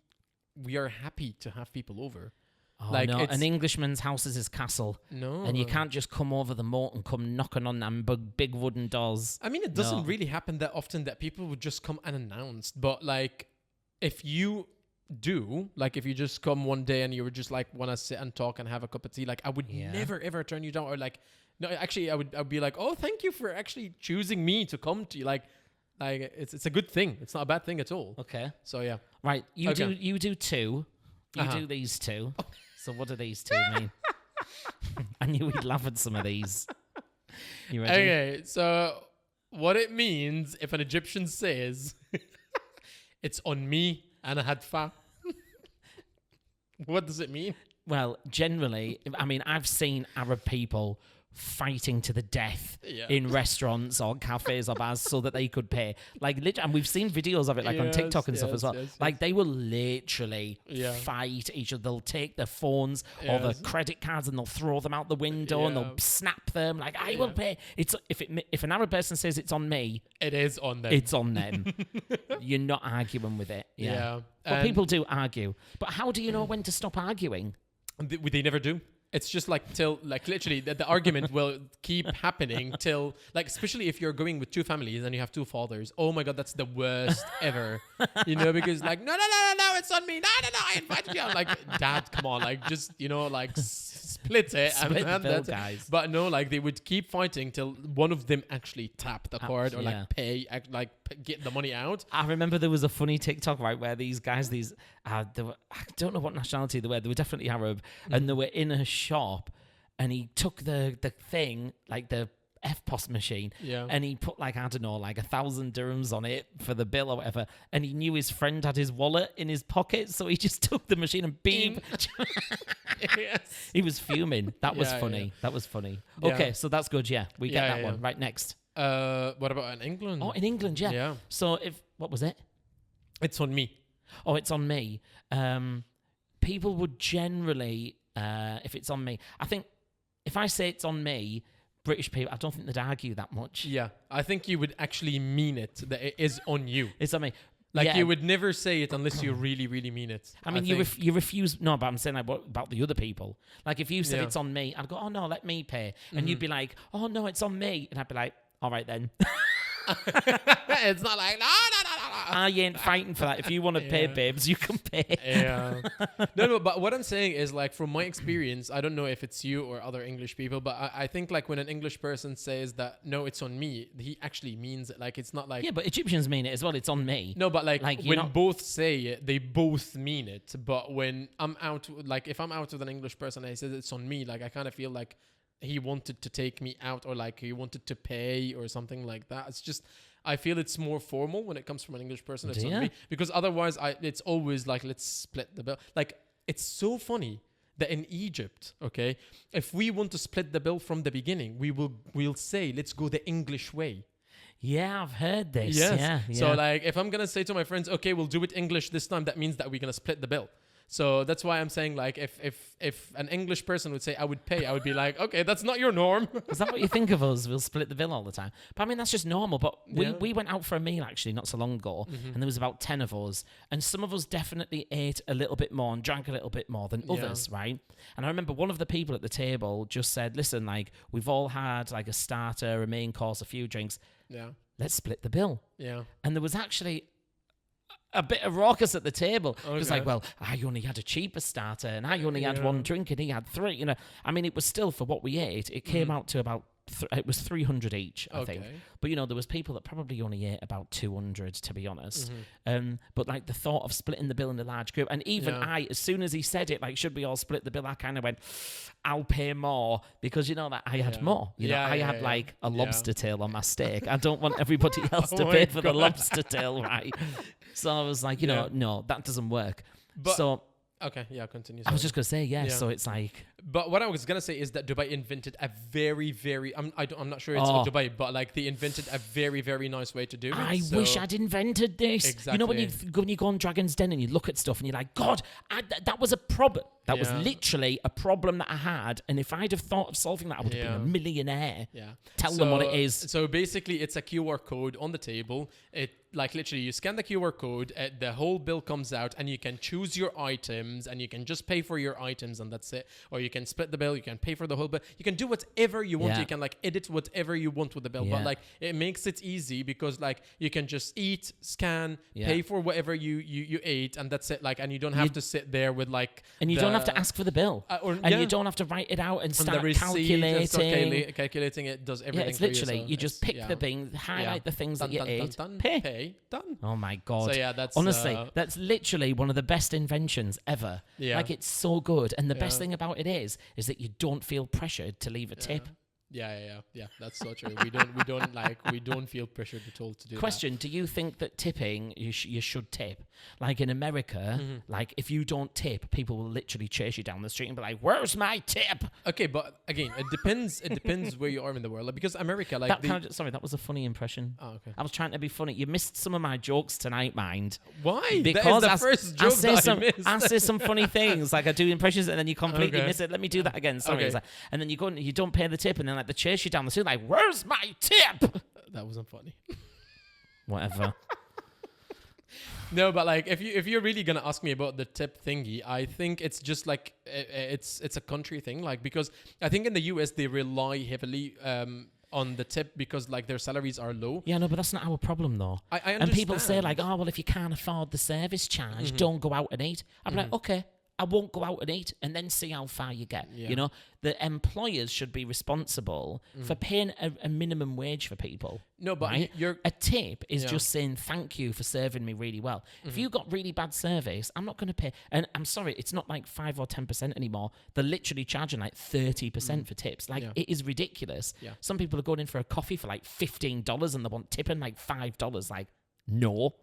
Speaker 2: are happy to have people over.
Speaker 1: Oh, like no, an Englishman's house is his castle.
Speaker 2: No.
Speaker 1: And you can't just come over the moat and come knocking on them big wooden doors.
Speaker 2: I mean, it doesn't really happen that often that people would just come unannounced. But, like, if you do, like, if you just come one day and you were just, like, want to sit and talk and have a cup of tea, like, I would never, ever turn you down. Or, like, no, actually, I'd be like, oh, thank you for actually choosing me to come to you. Like it's a good thing. It's not a bad thing at all.
Speaker 1: Okay.
Speaker 2: So, yeah.
Speaker 1: Right. You do two. You do these two. So what do these two mean? I knew we'd laugh at some of these. You ready?
Speaker 2: Okay, so what it means if an Egyptian says, it's on me and I had fa. What does it mean?
Speaker 1: Well, generally, I mean, I've seen Arab people fighting to the death in restaurants or cafes or bars so that they could pay. Like, and we've seen videos of it, like on TikTok and stuff as well. Like, they will literally fight each other. They'll take their phones or their credit cards and they'll throw them out the window and they'll snap them. Like, I will pay. It's if an Arab person says it's on me,
Speaker 2: it is on them.
Speaker 1: It's on them. You're not arguing with it. Yeah. But people do argue. But how do you know when to stop arguing?
Speaker 2: They never do. It's just like till, like, literally the argument will keep happening till, like, especially if you're going with two families and you have two fathers. Oh my God, that's the worst ever. You know, because like, no, it's on me. No, I invited you. I'm like, Dad, come on, like, just, you know, like, split it.
Speaker 1: Split the bill, guys.
Speaker 2: But no, like, they would keep fighting till one of them actually tapped the card or like get the money out.
Speaker 1: I remember there was a funny TikTok, right, where these guys, I don't know what nationality they were. They were definitely Arab, and they were in a shop, and he took the thing, like the FPOS machine,
Speaker 2: Yeah.
Speaker 1: and he put like, I don't know, like 1,000 dirhams on it for the bill or whatever, and he knew his friend had his wallet in his pocket, so he just took the machine and beep.
Speaker 2: Yes.
Speaker 1: He was fuming. That was
Speaker 2: Yeah,
Speaker 1: funny.
Speaker 2: yeah.
Speaker 1: That was funny.
Speaker 2: Yeah.
Speaker 1: Okay, so that's good. Yeah, we get
Speaker 2: Yeah,
Speaker 1: that
Speaker 2: yeah.
Speaker 1: one. Right, next.
Speaker 2: What about in England?
Speaker 1: Oh, in England, yeah.
Speaker 2: Yeah.
Speaker 1: So what was it?
Speaker 2: It's on me.
Speaker 1: Oh, it's on me. People would generally, if it's on me, I think if I say it's on me, British people, I don't think they'd argue that much.
Speaker 2: Yeah. I think you would actually mean it, that it is on you.
Speaker 1: It's on me.
Speaker 2: Like,
Speaker 1: Yeah.
Speaker 2: you would never say it unless you really, really mean it.
Speaker 1: I mean, you refuse. No, but I'm saying like, what about the other people? Like, if you said
Speaker 2: Yeah.
Speaker 1: it's on me, I'd go, oh no, let me pay, and you'd be like, oh no, it's on me, and I'd be like, all right then.
Speaker 2: It's not like, no.
Speaker 1: I ain't fighting for that. If you want to pay,
Speaker 2: Yeah.
Speaker 1: babes, you can pay.
Speaker 2: Yeah. No, but what I'm saying is, like, from my experience, I don't know if it's you or other English people, but I think, like, when an English person says that, no, it's on me, he actually means it. Like, it's not like...
Speaker 1: Yeah, but Egyptians mean it as well. It's on me.
Speaker 2: No, but like
Speaker 1: Like, you're
Speaker 2: when
Speaker 1: not-
Speaker 2: both say it, they both mean it. But when I'm out, like if I'm out with an English person and he says it's on me, like I kind of feel like he wanted to take me out, or like he wanted to pay or something like that. It's just, I feel it's more formal when it comes from an English person. It's
Speaker 1: Do
Speaker 2: on
Speaker 1: ya?
Speaker 2: me, because otherwise it's always like, let's split the bill. Like, it's so funny that in Egypt, okay, if we want to split the bill from the beginning, we'll say, let's go the English way.
Speaker 1: Yeah, I've heard this.
Speaker 2: Yes.
Speaker 1: Yeah.
Speaker 2: So like, if I'm gonna say to my friends, okay, we'll do it English this time, that means that we're gonna split the bill. So that's why I'm saying, like, if an English person would say I would pay, I would be like, okay, that's not your norm.
Speaker 1: Is that what you think of us? We'll split the bill all the time. But I mean, that's just normal. But
Speaker 2: Yeah.
Speaker 1: we went out for a meal actually not so long ago, and there was about 10 of us, and some of us definitely ate a little bit more and drank a little bit more than
Speaker 2: Yeah.
Speaker 1: others, right? And I remember one of the people at the table just said, listen, like, we've all had like a starter, a main course, a few drinks.
Speaker 2: Yeah.
Speaker 1: Let's split the bill.
Speaker 2: Yeah.
Speaker 1: And there was actually a bit of raucous at the table. It was
Speaker 2: Okay.
Speaker 1: like, well, I only had a cheaper starter and I only had
Speaker 2: Yeah.
Speaker 1: one drink and he had three. You know, I mean, it was still, for what we ate, it came out to about, it was 300 each, I think.
Speaker 2: Okay.
Speaker 1: But, you know, there was people that probably only ate about 200, to be honest.
Speaker 2: Mm-hmm.
Speaker 1: But, like, the thought of splitting the bill in a large group, and even
Speaker 2: Yeah.
Speaker 1: I, as soon as he said it, like, should we all split the bill, I kind of went, I'll pay more, because, you know, that I had
Speaker 2: Yeah.
Speaker 1: more. You know,
Speaker 2: Yeah,
Speaker 1: I
Speaker 2: yeah,
Speaker 1: had,
Speaker 2: yeah.
Speaker 1: like, a
Speaker 2: Yeah.
Speaker 1: lobster tail on my steak. I don't want everybody else to
Speaker 2: Oh
Speaker 1: pay
Speaker 2: my
Speaker 1: for the
Speaker 2: God.
Speaker 1: lobster tail, right? So I was like, you know,
Speaker 2: Yeah.
Speaker 1: no, that doesn't work.
Speaker 2: But
Speaker 1: So
Speaker 2: okay, yeah, continue.
Speaker 1: I was
Speaker 2: sorry.
Speaker 1: just going to say, yeah,
Speaker 2: Yeah.
Speaker 1: so it's like,
Speaker 2: But what I was gonna say is that Dubai invented a very, very. I'm not sure it's
Speaker 1: Oh.
Speaker 2: Dubai, but like they invented a very, very nice way to do it.
Speaker 1: I
Speaker 2: So-
Speaker 1: wish I'd invented this. You know, when
Speaker 2: Exactly.
Speaker 1: you go on Dragon's Den and you look at stuff and you're like, God, that was a problem. That was
Speaker 2: Yeah.
Speaker 1: literally a problem that I had. And if I'd have thought of solving that, I would have been a
Speaker 2: Yeah.
Speaker 1: millionaire.
Speaker 2: Yeah.
Speaker 1: Tell them what it is.
Speaker 2: So basically, it's a QR code on the table. It like literally you scan the QR code, the whole bill comes out, and you can choose your items, and you can just pay for your items, and that's it. Or you can split the bill. You can pay for the whole bill. You can do whatever you want.
Speaker 1: Yeah.
Speaker 2: You can like edit whatever you want with the bill.
Speaker 1: Yeah.
Speaker 2: But like it makes it easy because like you can just eat, scan,
Speaker 1: Yeah.
Speaker 2: pay for whatever you ate, and that's it. Like, and you don't have to sit there with like.
Speaker 1: And you don't have to ask for the bill. and
Speaker 2: yeah.
Speaker 1: you don't have to write it out and
Speaker 2: And
Speaker 1: start
Speaker 2: the receipt and
Speaker 1: calculating.
Speaker 2: start calculating it does everything.
Speaker 1: Yeah, it's
Speaker 2: for you,
Speaker 1: literally,
Speaker 2: so
Speaker 1: you just
Speaker 2: it's-
Speaker 1: pick
Speaker 2: yeah.
Speaker 1: the thing, highlight the things
Speaker 2: Done,
Speaker 1: that you
Speaker 2: done,
Speaker 1: ate,
Speaker 2: done,
Speaker 1: pay.
Speaker 2: done.
Speaker 1: Oh my God.
Speaker 2: So yeah, that's
Speaker 1: Honestly, that's literally one of the best inventions ever.
Speaker 2: Yeah.
Speaker 1: Like, it's so good. And the best
Speaker 2: Yeah.
Speaker 1: thing about it is that you don't feel pressured to leave a tip.
Speaker 2: Yeah. That's so true. We don't feel pressured at all to do
Speaker 1: Question, do you think that tipping, you should tip? Like in America, like if you don't tip, people will literally chase you down the street and be like, where's my tip?
Speaker 2: that. Okay, but again, it depends where you are in the world. Like, because America, like
Speaker 1: Sorry, that was a funny impression.
Speaker 2: Oh, okay.
Speaker 1: I was trying to be funny. You missed some of my jokes tonight, mind.
Speaker 2: Why?
Speaker 1: Because
Speaker 2: that is the first joke that I missed.
Speaker 1: I say some funny things, like I do impressions, and then you completely
Speaker 2: Okay.
Speaker 1: miss it. Let me do that again. Sorry.
Speaker 2: Okay.
Speaker 1: It's like- and then you go and you don't pay the tip, and then like they chase you down the street, like, where's my tip?
Speaker 2: That wasn't funny.
Speaker 1: Whatever.
Speaker 2: No, but like if you're really gonna ask me about the tip thingy, I think it's just like it's a country thing. Like, because I think in the US they rely heavily on the tip because like their salaries are low.
Speaker 1: Yeah, no, but that's not our problem though.
Speaker 2: I
Speaker 1: And people say
Speaker 2: understand.
Speaker 1: like, oh well, if you can't afford the service charge, don't go out and eat. I'm like, okay, I won't go out and eat, and then see how far you get.
Speaker 2: Yeah.
Speaker 1: You know, the employers should be responsible for paying a minimum wage for people.
Speaker 2: No, but
Speaker 1: right?
Speaker 2: you're...
Speaker 1: A tip is just saying thank you for serving me really well. If you got really bad service, I'm not going to pay. And I'm sorry, it's not like 5 or 10% anymore. They're literally charging like 30% for tips. Like, it is ridiculous.
Speaker 2: Yeah.
Speaker 1: Some people are going in for a coffee for like $15 and they want tipping like $5. Like, no.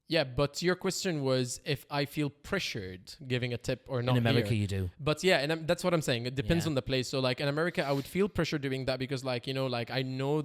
Speaker 2: Yeah, but your question was if I feel pressured giving a tip or not.
Speaker 1: In America,
Speaker 2: here.
Speaker 1: you do.
Speaker 2: But yeah, and that's what I'm saying. It depends
Speaker 1: Yeah.
Speaker 2: on the place. So like in America, I would feel pressure doing that because like, you know, like I know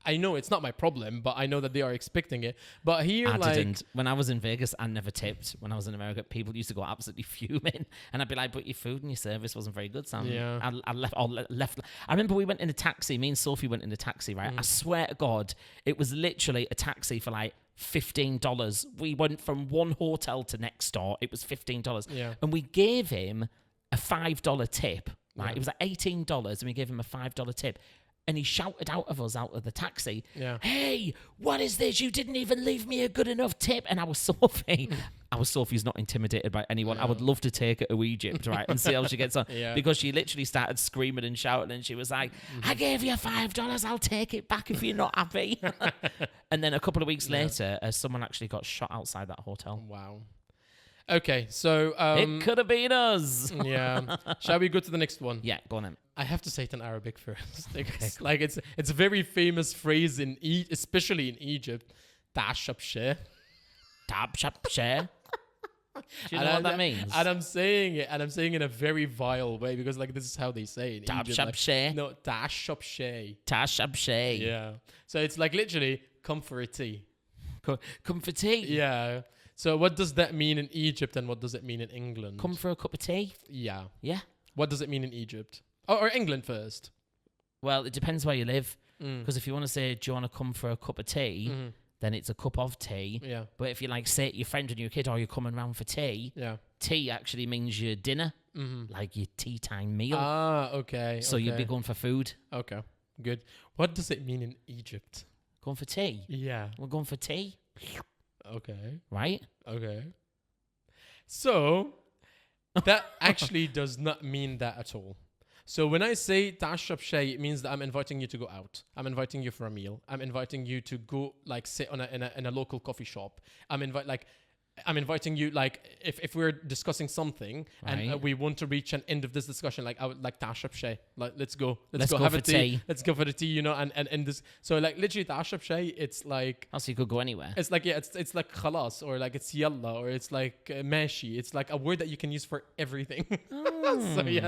Speaker 2: it's not my problem, but I know that they are expecting it. But here,
Speaker 1: I didn't. When I was in Vegas, I never tipped. When I was in America, people used to go absolutely fuming. And I'd be like, but your food and your service wasn't very good, Sam.
Speaker 2: Yeah.
Speaker 1: I left. I remember we went in a taxi. Me and Sophie went in a taxi, right? I swear to God, it was literally a taxi for like $15. We went from one hotel to next door. It was $15.
Speaker 2: Yeah.
Speaker 1: And we gave him a $5 tip, right?
Speaker 2: Yeah.
Speaker 1: It was like $18 and we gave him a $5 tip. And he shouted out of us out of the taxi, hey, what is this? You didn't even leave me a good enough tip. And I was Sophie's not intimidated by anyone. I would love to take her to Egypt, right, and see how she gets on. Because she literally started screaming and shouting and she was like, I gave you $5. I'll take it back if you're not happy. And then a couple of weeks later, someone actually got shot outside that hotel.
Speaker 2: Wow. Okay, so...
Speaker 1: it could have been us.
Speaker 2: Yeah. Shall we go to the next one?
Speaker 1: Yeah, go on then.
Speaker 2: I have to say it in Arabic first. Like it's a very famous phrase especially in Egypt. Ta'ashab sheh.
Speaker 1: Tab shop share. Do you know what that means?
Speaker 2: And I'm saying it in a very vile way because like this is how they say it in
Speaker 1: Tab
Speaker 2: Egypt.
Speaker 1: shop
Speaker 2: Like,
Speaker 1: share.
Speaker 2: no, ta'ashab sheh.
Speaker 1: Tashab share.
Speaker 2: Yeah. So it's like literally come for a tea.
Speaker 1: Come for tea.
Speaker 2: Yeah. So what does that mean in Egypt and what does it mean in England?
Speaker 1: Come for a cup of tea.
Speaker 2: Yeah.
Speaker 1: Yeah.
Speaker 2: What does it mean in Egypt? Or England first?
Speaker 1: Well, it depends where you live. Because if you want to say, do you want to come for a cup of tea? Then it's a cup of tea.
Speaker 2: Yeah.
Speaker 1: But if you like say to your friend and your kid, you're coming round for tea, tea actually means your dinner, like your tea time meal.
Speaker 2: Ah, okay.
Speaker 1: So you'd be going for food.
Speaker 2: Okay, good. What does it mean in Egypt?
Speaker 1: Going for tea?
Speaker 2: Yeah.
Speaker 1: We're going for tea.
Speaker 2: Okay.
Speaker 1: Right?
Speaker 2: Okay. So that actually does not mean that at all. So when I say ta'ashab shay, it means that I'm inviting you to go out. I'm inviting you for a meal. I'm inviting you to go like sit in a local coffee shop. I'm inviting you like if we're discussing something and we want to reach an end of this discussion, like I would like ta'ashab shay. Like let's go have a tea. Let's go for the tea, you know, and this. So like literally ta'ashab shay, it's like
Speaker 1: Also, you could go anywhere.
Speaker 2: it's like it's like khalas or like it's yalla or it's like mashi. It's like a word that you can use for everything.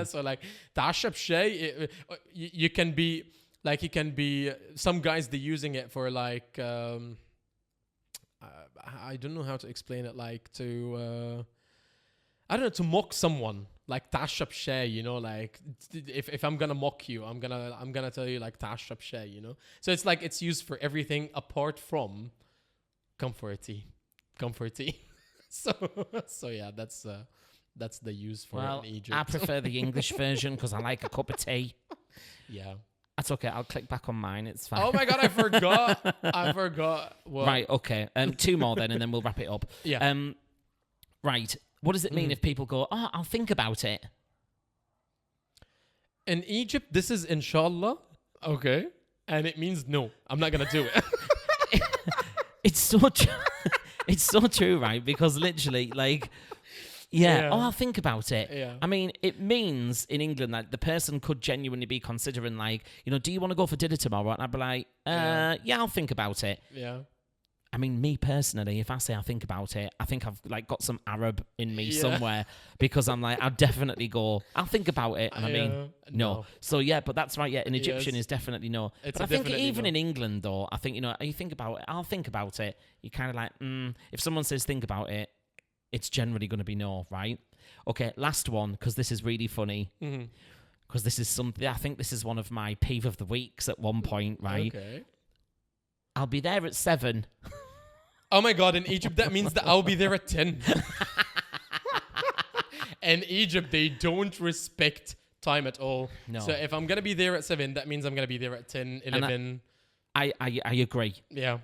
Speaker 2: So like ta'ashab shay, you can be some guys they're using it for like I don't know how to explain it, like to I don't know, to mock someone, like ta'ashab shay, you know, like if I'm gonna mock you, I'm gonna tell you like ta'ashab shay, you know. So it's like it's used for everything apart from come for a tea. So yeah, that's the use for it in Egypt.
Speaker 1: I prefer the English version because I like a cup of tea.
Speaker 2: Yeah.
Speaker 1: That's okay. I'll click back on mine. It's fine.
Speaker 2: Oh my god, I forgot. What?
Speaker 1: Right. Okay. Two more then, and then we'll wrap it up.
Speaker 2: Yeah.
Speaker 1: Right. What does it mean if people go, I'll think about it?
Speaker 2: In Egypt, this is inshallah. Okay. And it means no, I'm not going to do it.
Speaker 1: It's so true. It's so true, right? Because literally, like, I'll think about it.
Speaker 2: Yeah.
Speaker 1: I mean, it means in England that the person could genuinely be considering, like, you know, do you want to go for dinner tomorrow? And I'd be like, yeah, I'll think about it.
Speaker 2: Yeah.
Speaker 1: I mean, me personally, if I say I think about it, I think I've like got some Arab in me somewhere because I'm like, I'll definitely go, I'll think about it. And I mean, no. So yeah, but that's right. Yeah, in Egyptian is definitely no.
Speaker 2: It's
Speaker 1: but I think even in England though, I think, you know, you think about it, I'll think about it. You're kind of like, if someone says think about it, it's generally going to be no, right? Okay, last one, because this is really funny. Because this is something, I think this is one of my peeve of the weeks at one point, right?
Speaker 2: Okay.
Speaker 1: I'll be there at 7.
Speaker 2: Oh my God, in Egypt, that means that I'll be there at 10. In Egypt, they don't respect time at all.
Speaker 1: No.
Speaker 2: So if I'm going to be there at 7, that means I'm going to be there at 10, 11.
Speaker 1: I agree.
Speaker 2: Yeah.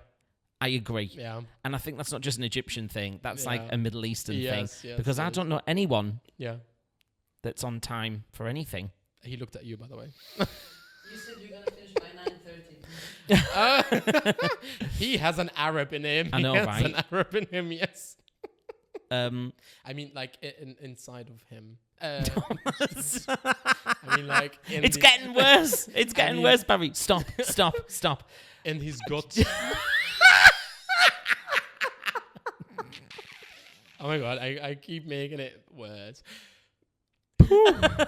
Speaker 1: I agree.
Speaker 2: Yeah.
Speaker 1: And I think that's not just an Egyptian thing. That's like a Middle Eastern thing.
Speaker 2: Yes,
Speaker 1: Because I don't know anyone that's on time for anything.
Speaker 2: He looked at you, by the way.
Speaker 3: You said you're going to finish by 9:30.
Speaker 2: He has an Arab in him.
Speaker 1: I know,
Speaker 2: he has
Speaker 1: right?
Speaker 2: an Arab in him, yes.
Speaker 1: Um,
Speaker 2: I mean, like, inside of him. I mean, like...
Speaker 1: it's getting worse. It's getting worse, Barry. Stop.
Speaker 2: In his gut. Oh my God, I keep making it worse. Wow.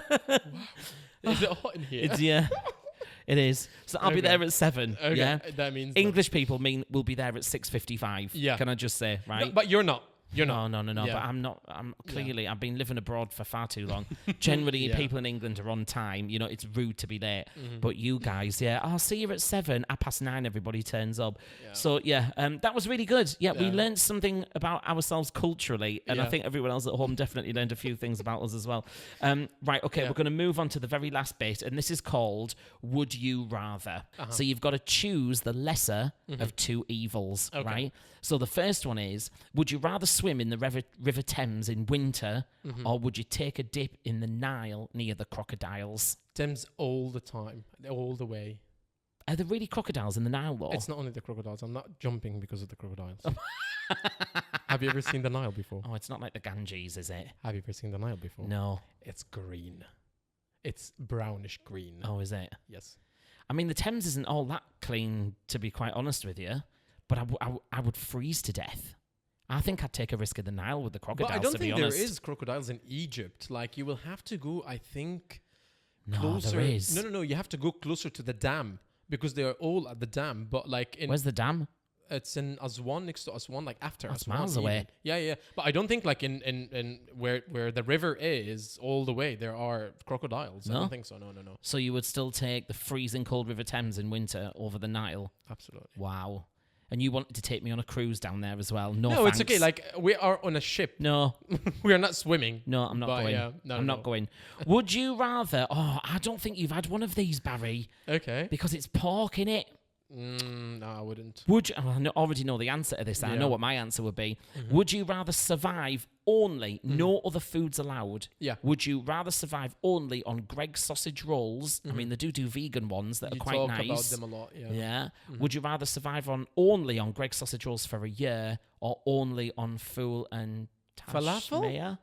Speaker 2: Is it hot in here?
Speaker 1: Yeah, it is. So I'll be there at 7.
Speaker 2: Okay,
Speaker 1: Yeah,
Speaker 2: that means...
Speaker 1: English people we'll be there at 6:55.
Speaker 2: Yeah.
Speaker 1: Can I just say, right?
Speaker 2: No, but you're not. You're not.
Speaker 1: No.
Speaker 2: Yeah.
Speaker 1: But I'm not. I'm clearly. I've been living abroad for far too long. Generally, people in England are on time. You know, it's rude to be late. But you guys, I'll see you at 7. 9:30, everybody turns up.
Speaker 2: Yeah.
Speaker 1: So that was really good. Yeah, we learned something about ourselves culturally, and I think everyone else at home definitely learned a few things about us as well. Right. Okay. We're going to move on to the very last bit, and this is called "Would You Rather." So you've got to choose the lesser of two evils, right? So the first one is: would you rather swim in the River Thames in winter, or would you take a dip in the Nile near the crocodiles?
Speaker 2: Thames all the time, all the way.
Speaker 1: Are there really crocodiles in the Nile, though?
Speaker 2: It's not only the crocodiles. I'm not jumping because of the crocodiles. Have you ever seen the Nile before?
Speaker 1: Oh, it's not like the Ganges, is it?
Speaker 2: Have you ever seen the Nile before?
Speaker 1: No.
Speaker 2: It's green. It's brownish green.
Speaker 1: Oh, is it?
Speaker 2: Yes.
Speaker 1: I mean, the Thames isn't all that clean, to be quite honest with you, but I would freeze to death. I think I'd take a risk of the Nile with the crocodiles,
Speaker 2: But I don't
Speaker 1: to be
Speaker 2: think
Speaker 1: honest.
Speaker 2: there is crocodiles in Egypt. Like, you will have to go, I think,
Speaker 1: No,
Speaker 2: closer.
Speaker 1: there is.
Speaker 2: No. You have to go closer to the dam because they are all at the dam. But like
Speaker 1: Where's the dam?
Speaker 2: it's in Aswan, next to Aswan, like after
Speaker 1: That's
Speaker 2: Aswan.
Speaker 1: miles
Speaker 2: even.
Speaker 1: away.
Speaker 2: Yeah. But I don't think like in where the river is all the way there are crocodiles. I
Speaker 1: No?
Speaker 2: don't think so. No.
Speaker 1: So you would still take the freezing cold River Thames in winter over the Nile?
Speaker 2: Absolutely.
Speaker 1: Wow. And you wanted to take me on a cruise down there as well? No,
Speaker 2: No, it's
Speaker 1: thanks.
Speaker 2: okay. Like we are on a ship.
Speaker 1: No,
Speaker 2: We are not swimming.
Speaker 1: no, I'm not
Speaker 2: But,
Speaker 1: going.
Speaker 2: yeah, no,
Speaker 1: I'm
Speaker 2: no.
Speaker 1: not going. Would you rather... Oh, I don't think you've had one of these, Barry,
Speaker 2: Okay.
Speaker 1: because it's pork in it.
Speaker 2: No, I wouldn't.
Speaker 1: Would you... I already know the answer to this. I know what my answer would be. Would you rather survive only, no other foods allowed?
Speaker 2: Yeah.
Speaker 1: Would you rather survive only on Greg's sausage rolls? I mean, they do vegan ones that
Speaker 2: You
Speaker 1: are quite
Speaker 2: talk
Speaker 1: nice.
Speaker 2: about them a lot. Yeah.
Speaker 1: Yeah. Would you rather survive only on Greg's sausage rolls for a year, or only on full and
Speaker 2: Falafel?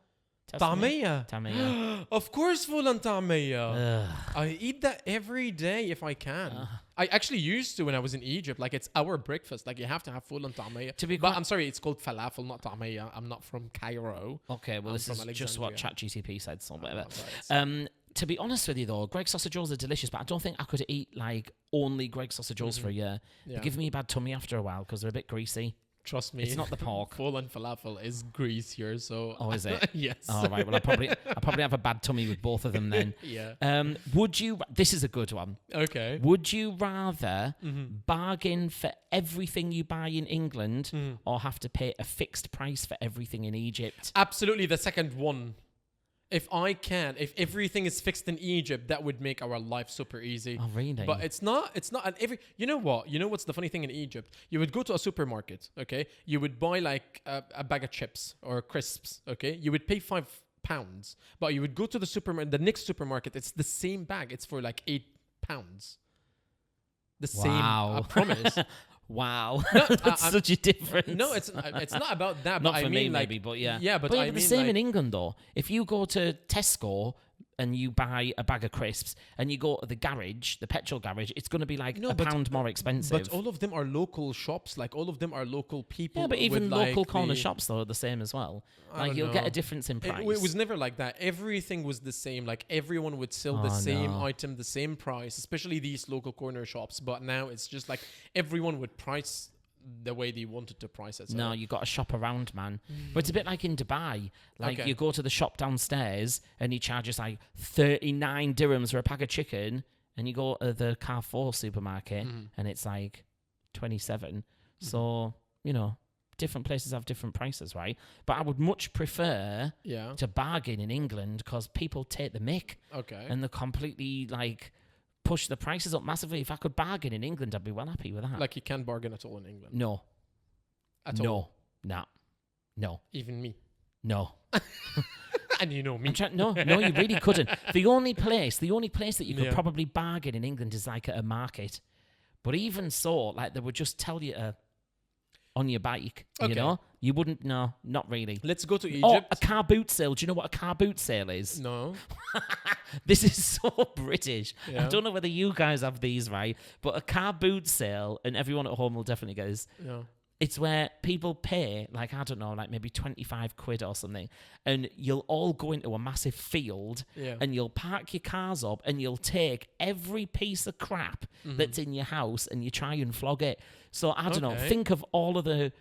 Speaker 1: Tamia?
Speaker 2: Tamia. Of course, full and tamia.
Speaker 1: Ugh.
Speaker 2: I eat that every day if I can. I actually used to when I was in Egypt. Like, it's our breakfast. Like, you have to have full and tamia. But I'm sorry, it's called falafel, not tamia. I'm not from Cairo.
Speaker 1: Okay, well,
Speaker 2: I'm
Speaker 1: this is
Speaker 2: from
Speaker 1: just what
Speaker 2: Alexandria.
Speaker 1: ChatGTP said, so whatever.
Speaker 2: Right.
Speaker 1: To be honest with you, though, Greg's sausage rolls are delicious, but I don't think I could eat, like, only Greg's sausage rolls for a year.
Speaker 2: Yeah.
Speaker 1: They give me a bad tummy after a while because they're a bit greasy.
Speaker 2: Trust me.
Speaker 1: It's not the pork.
Speaker 2: Full and falafel is greasier, so...
Speaker 1: Oh, is it?
Speaker 2: Yes.
Speaker 1: Oh, right. Well, I probably have a bad tummy with both of them then.
Speaker 2: Yeah.
Speaker 1: Would you... This is a good one.
Speaker 2: Okay.
Speaker 1: Would you rather bargain for everything you buy in England or have to pay a fixed price for everything in Egypt?
Speaker 2: Absolutely the second one. If everything is fixed in Egypt, that would make our life super easy.
Speaker 1: Oh, really?
Speaker 2: But it's not. And you know what? You know what's the funny thing in Egypt? You would go to a supermarket, okay? You would buy like a bag of chips or crisps, okay? You would pay £5, but you would go to the next supermarket. It's the same bag. It's for like £8. The same. I promise.
Speaker 1: Wow.
Speaker 2: No,
Speaker 1: That's such a difference.
Speaker 2: No, it's not about that.
Speaker 1: Not
Speaker 2: but
Speaker 1: for
Speaker 2: I
Speaker 1: me,
Speaker 2: mean, like,
Speaker 1: maybe, but yeah.
Speaker 2: Yeah, but
Speaker 1: But
Speaker 2: I
Speaker 1: the
Speaker 2: mean,
Speaker 1: same
Speaker 2: like,
Speaker 1: in England, though. If you go to Tesco and you buy a bag of crisps and you go to the garage, the petrol garage, it's going to be like £1 more expensive.
Speaker 2: But all of them are local shops. Like, all of them are local people.
Speaker 1: Yeah, but even
Speaker 2: with,
Speaker 1: local
Speaker 2: like,
Speaker 1: corner shops, though, are the same as well.
Speaker 2: I
Speaker 1: Like,
Speaker 2: don't
Speaker 1: you'll get
Speaker 2: know.
Speaker 1: a difference in price.
Speaker 2: It was never like that. Everything was the same. Like, everyone would sell the same item, the same price, especially these local corner shops. But now it's just like everyone would price the way they wanted to price it. So.
Speaker 1: No, you got to shop around, man. But it's a bit like in Dubai. Like, you go to the shop downstairs and he charges like 39 dirhams for a pack of chicken, and you go to the Carrefour supermarket and it's like 27. So, you know, different places have different prices, right? But I would much prefer to bargain in England because people take the mick.
Speaker 2: Okay.
Speaker 1: And they completely, like, push the prices up massively. If I could bargain in England, I'd be well happy with that.
Speaker 2: Like, you can't bargain at all in England.
Speaker 1: No.
Speaker 2: At all.
Speaker 1: No.
Speaker 2: Even me.
Speaker 1: No.
Speaker 2: And you know me.
Speaker 1: No, you really couldn't. The only place that you could
Speaker 2: Yeah.
Speaker 1: probably bargain in England is like at a market. But even so, like they would just tell you on your bike,
Speaker 2: Okay.
Speaker 1: you know? You wouldn't know, not really.
Speaker 2: Let's go to
Speaker 1: Oh,
Speaker 2: Egypt.
Speaker 1: a car boot sale. Do you know what a car boot sale is?
Speaker 2: No.
Speaker 1: This is so British.
Speaker 2: Yeah.
Speaker 1: I don't know whether you guys have these, right? But a car boot sale, and everyone at home will definitely get this.
Speaker 2: No.
Speaker 1: It's where people pay, like, I don't know, like maybe 25 quid or something. And you'll all go into a massive field
Speaker 2: Yeah.
Speaker 1: and you'll park your cars up and you'll take every piece of crap that's in your house and you try and flog it. So, I don't know,
Speaker 2: Okay.
Speaker 1: think of all of the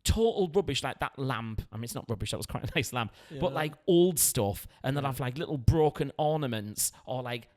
Speaker 1: total rubbish, like that lamp. I mean, it's not rubbish, that was quite a nice lamp. But like old stuff. And they'll have like little broken ornaments or like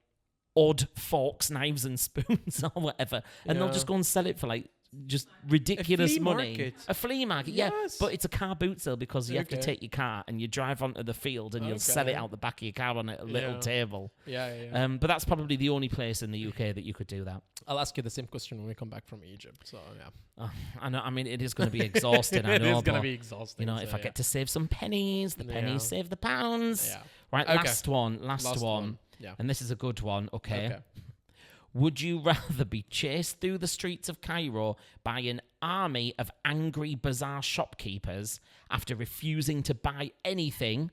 Speaker 1: odd forks, knives and spoons or whatever. And they'll
Speaker 2: Yeah.
Speaker 1: just go and sell it for like just ridiculous
Speaker 2: flea
Speaker 1: money.
Speaker 2: market.
Speaker 1: A flea market, yeah.
Speaker 2: Yes.
Speaker 1: But it's a car boot sale because you have to
Speaker 2: Okay.
Speaker 1: take your car and you drive onto the field and you'll sell it
Speaker 2: Okay.
Speaker 1: out the back of your car on a little
Speaker 2: Yeah.
Speaker 1: table.
Speaker 2: Yeah.
Speaker 1: But that's probably the only place in the UK that you could do that.
Speaker 2: I'll ask you the same question when we come back from Egypt. So yeah,
Speaker 1: Oh, I know. I mean, it is going to be exhausting. I
Speaker 2: it
Speaker 1: know,
Speaker 2: is gonna
Speaker 1: but,
Speaker 2: be exhausting.
Speaker 1: you know,
Speaker 2: so
Speaker 1: if I
Speaker 2: yeah.
Speaker 1: get to save some pennies, the pennies save the pounds.
Speaker 2: Yeah.
Speaker 1: Right,
Speaker 2: Okay.
Speaker 1: last one.
Speaker 2: Yeah.
Speaker 1: And this is a good one. Okay.
Speaker 2: Okay.
Speaker 1: Would you rather be chased through the streets of Cairo by an army of angry bazaar shopkeepers after refusing to buy anything,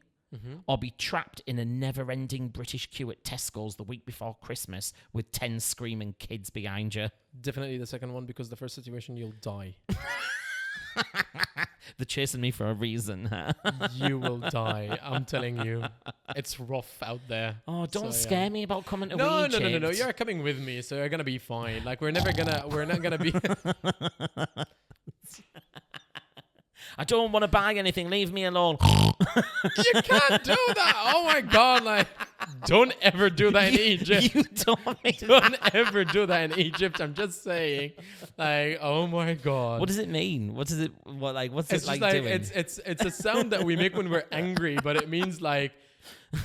Speaker 1: or be trapped in a never-ending British queue at Tesco's the week before Christmas with 10 screaming kids behind you?
Speaker 2: Definitely the second one, because the first situation you'll die.
Speaker 1: They're chasing me for a reason, huh?
Speaker 2: You will die. I'm telling you, it's rough out there.
Speaker 1: Oh, don't
Speaker 2: So, yeah.
Speaker 1: scare me about coming to
Speaker 2: No,
Speaker 1: Egypt.
Speaker 2: no. You're coming with me, so you're gonna be fine. Like we're not gonna be.
Speaker 1: I don't want to buy anything. Leave me alone.
Speaker 2: You can't do that. Oh my god! Like, don't ever do that in Egypt.
Speaker 1: You told me that.
Speaker 2: Don't ever do that in Egypt. I'm just saying. Like, oh my god.
Speaker 1: What does it mean? What is it? What like? What's
Speaker 2: It's
Speaker 1: it
Speaker 2: just
Speaker 1: like
Speaker 2: like
Speaker 1: doing?
Speaker 2: it's a sound that we make when we're angry, but it means like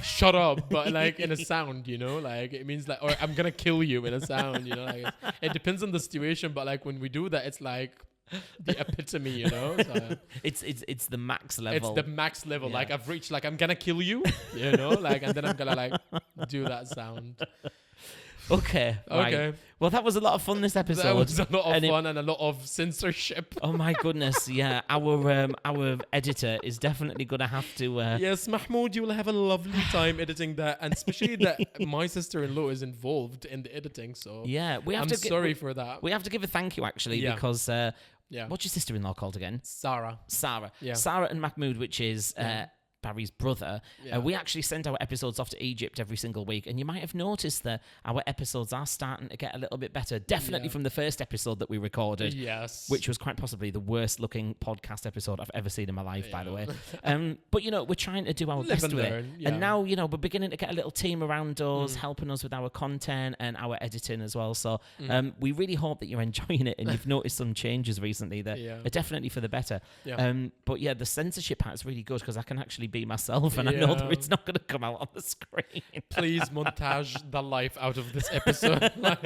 Speaker 2: shut up, but like in a sound, you know, like it means like, or I'm gonna kill you in a sound, you know, like it depends on the situation, but like when we do that, it's like the epitome, you know. So,
Speaker 1: It's the max level.
Speaker 2: it's the max level.
Speaker 1: Yeah.
Speaker 2: Like I've reached, like I'm gonna kill you, you know, like, and then I'm gonna like do that sound.
Speaker 1: Okay. Right.
Speaker 2: Okay.
Speaker 1: Well, that was a lot of fun this episode.
Speaker 2: That was a lot of
Speaker 1: And
Speaker 2: fun and a lot of censorship.
Speaker 1: Oh my goodness! Yeah, our editor is definitely gonna have to.
Speaker 2: Yes, Mahmoud, you will have a lovely time editing that, and especially that my sister-in-law is involved in the editing. So
Speaker 1: Yeah, we have
Speaker 2: I'm
Speaker 1: to.
Speaker 2: sorry for that.
Speaker 1: We have to give a thank you actually
Speaker 2: Yeah.
Speaker 1: because.
Speaker 2: Yeah,
Speaker 1: What's your sister-in-law called again?
Speaker 2: Sarah.
Speaker 1: Sarah.
Speaker 2: Yeah.
Speaker 1: Sarah and Mahmoud, which is Barry's brother.
Speaker 2: Yeah.
Speaker 1: We actually send our episodes off to Egypt every single week, and you might have noticed that our episodes are starting to get a little bit better. Definitely
Speaker 2: Yeah.
Speaker 1: from the first episode that we recorded.
Speaker 2: Yes.
Speaker 1: Which was quite possibly the worst looking podcast episode I've ever seen in my life, by the way.
Speaker 2: Yeah.
Speaker 1: But, you know, we're trying to do our
Speaker 2: Live
Speaker 1: best
Speaker 2: and
Speaker 1: with
Speaker 2: learn,
Speaker 1: it.
Speaker 2: yeah.
Speaker 1: And now, you know, we're beginning to get a little team around us, helping us with our content and our editing as well. So we really hope that you're enjoying it and you've noticed some changes recently that
Speaker 2: Yeah.
Speaker 1: are definitely for the better.
Speaker 2: Yeah.
Speaker 1: But, yeah, the censorship part is really good because I can actually be myself and I know that
Speaker 2: Yeah.
Speaker 1: it's not going to come out on the screen.
Speaker 2: Please montage the life out of this episode. Like,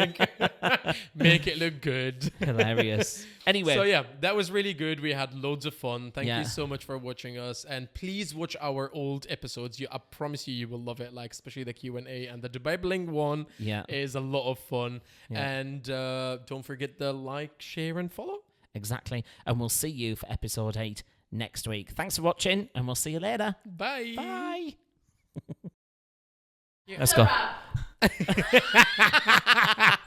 Speaker 2: make it look good.
Speaker 1: Hilarious. Anyway.
Speaker 2: So yeah, that was really good. We had loads of fun. Thank
Speaker 1: Yeah.
Speaker 2: you so much for watching us, and please watch our old episodes. I promise you will love it. Like especially the Q&A and the Dubai Bling one
Speaker 1: Yeah.
Speaker 2: is a lot of fun.
Speaker 1: Yeah.
Speaker 2: And don't forget to like, share, and follow.
Speaker 1: Exactly. And we'll see you for episode 8 next week. Thanks for watching, and we'll see you later.
Speaker 2: Bye.
Speaker 1: Bye.
Speaker 2: Yeah.
Speaker 1: Let's
Speaker 3: It's a
Speaker 1: go.
Speaker 3: wrap.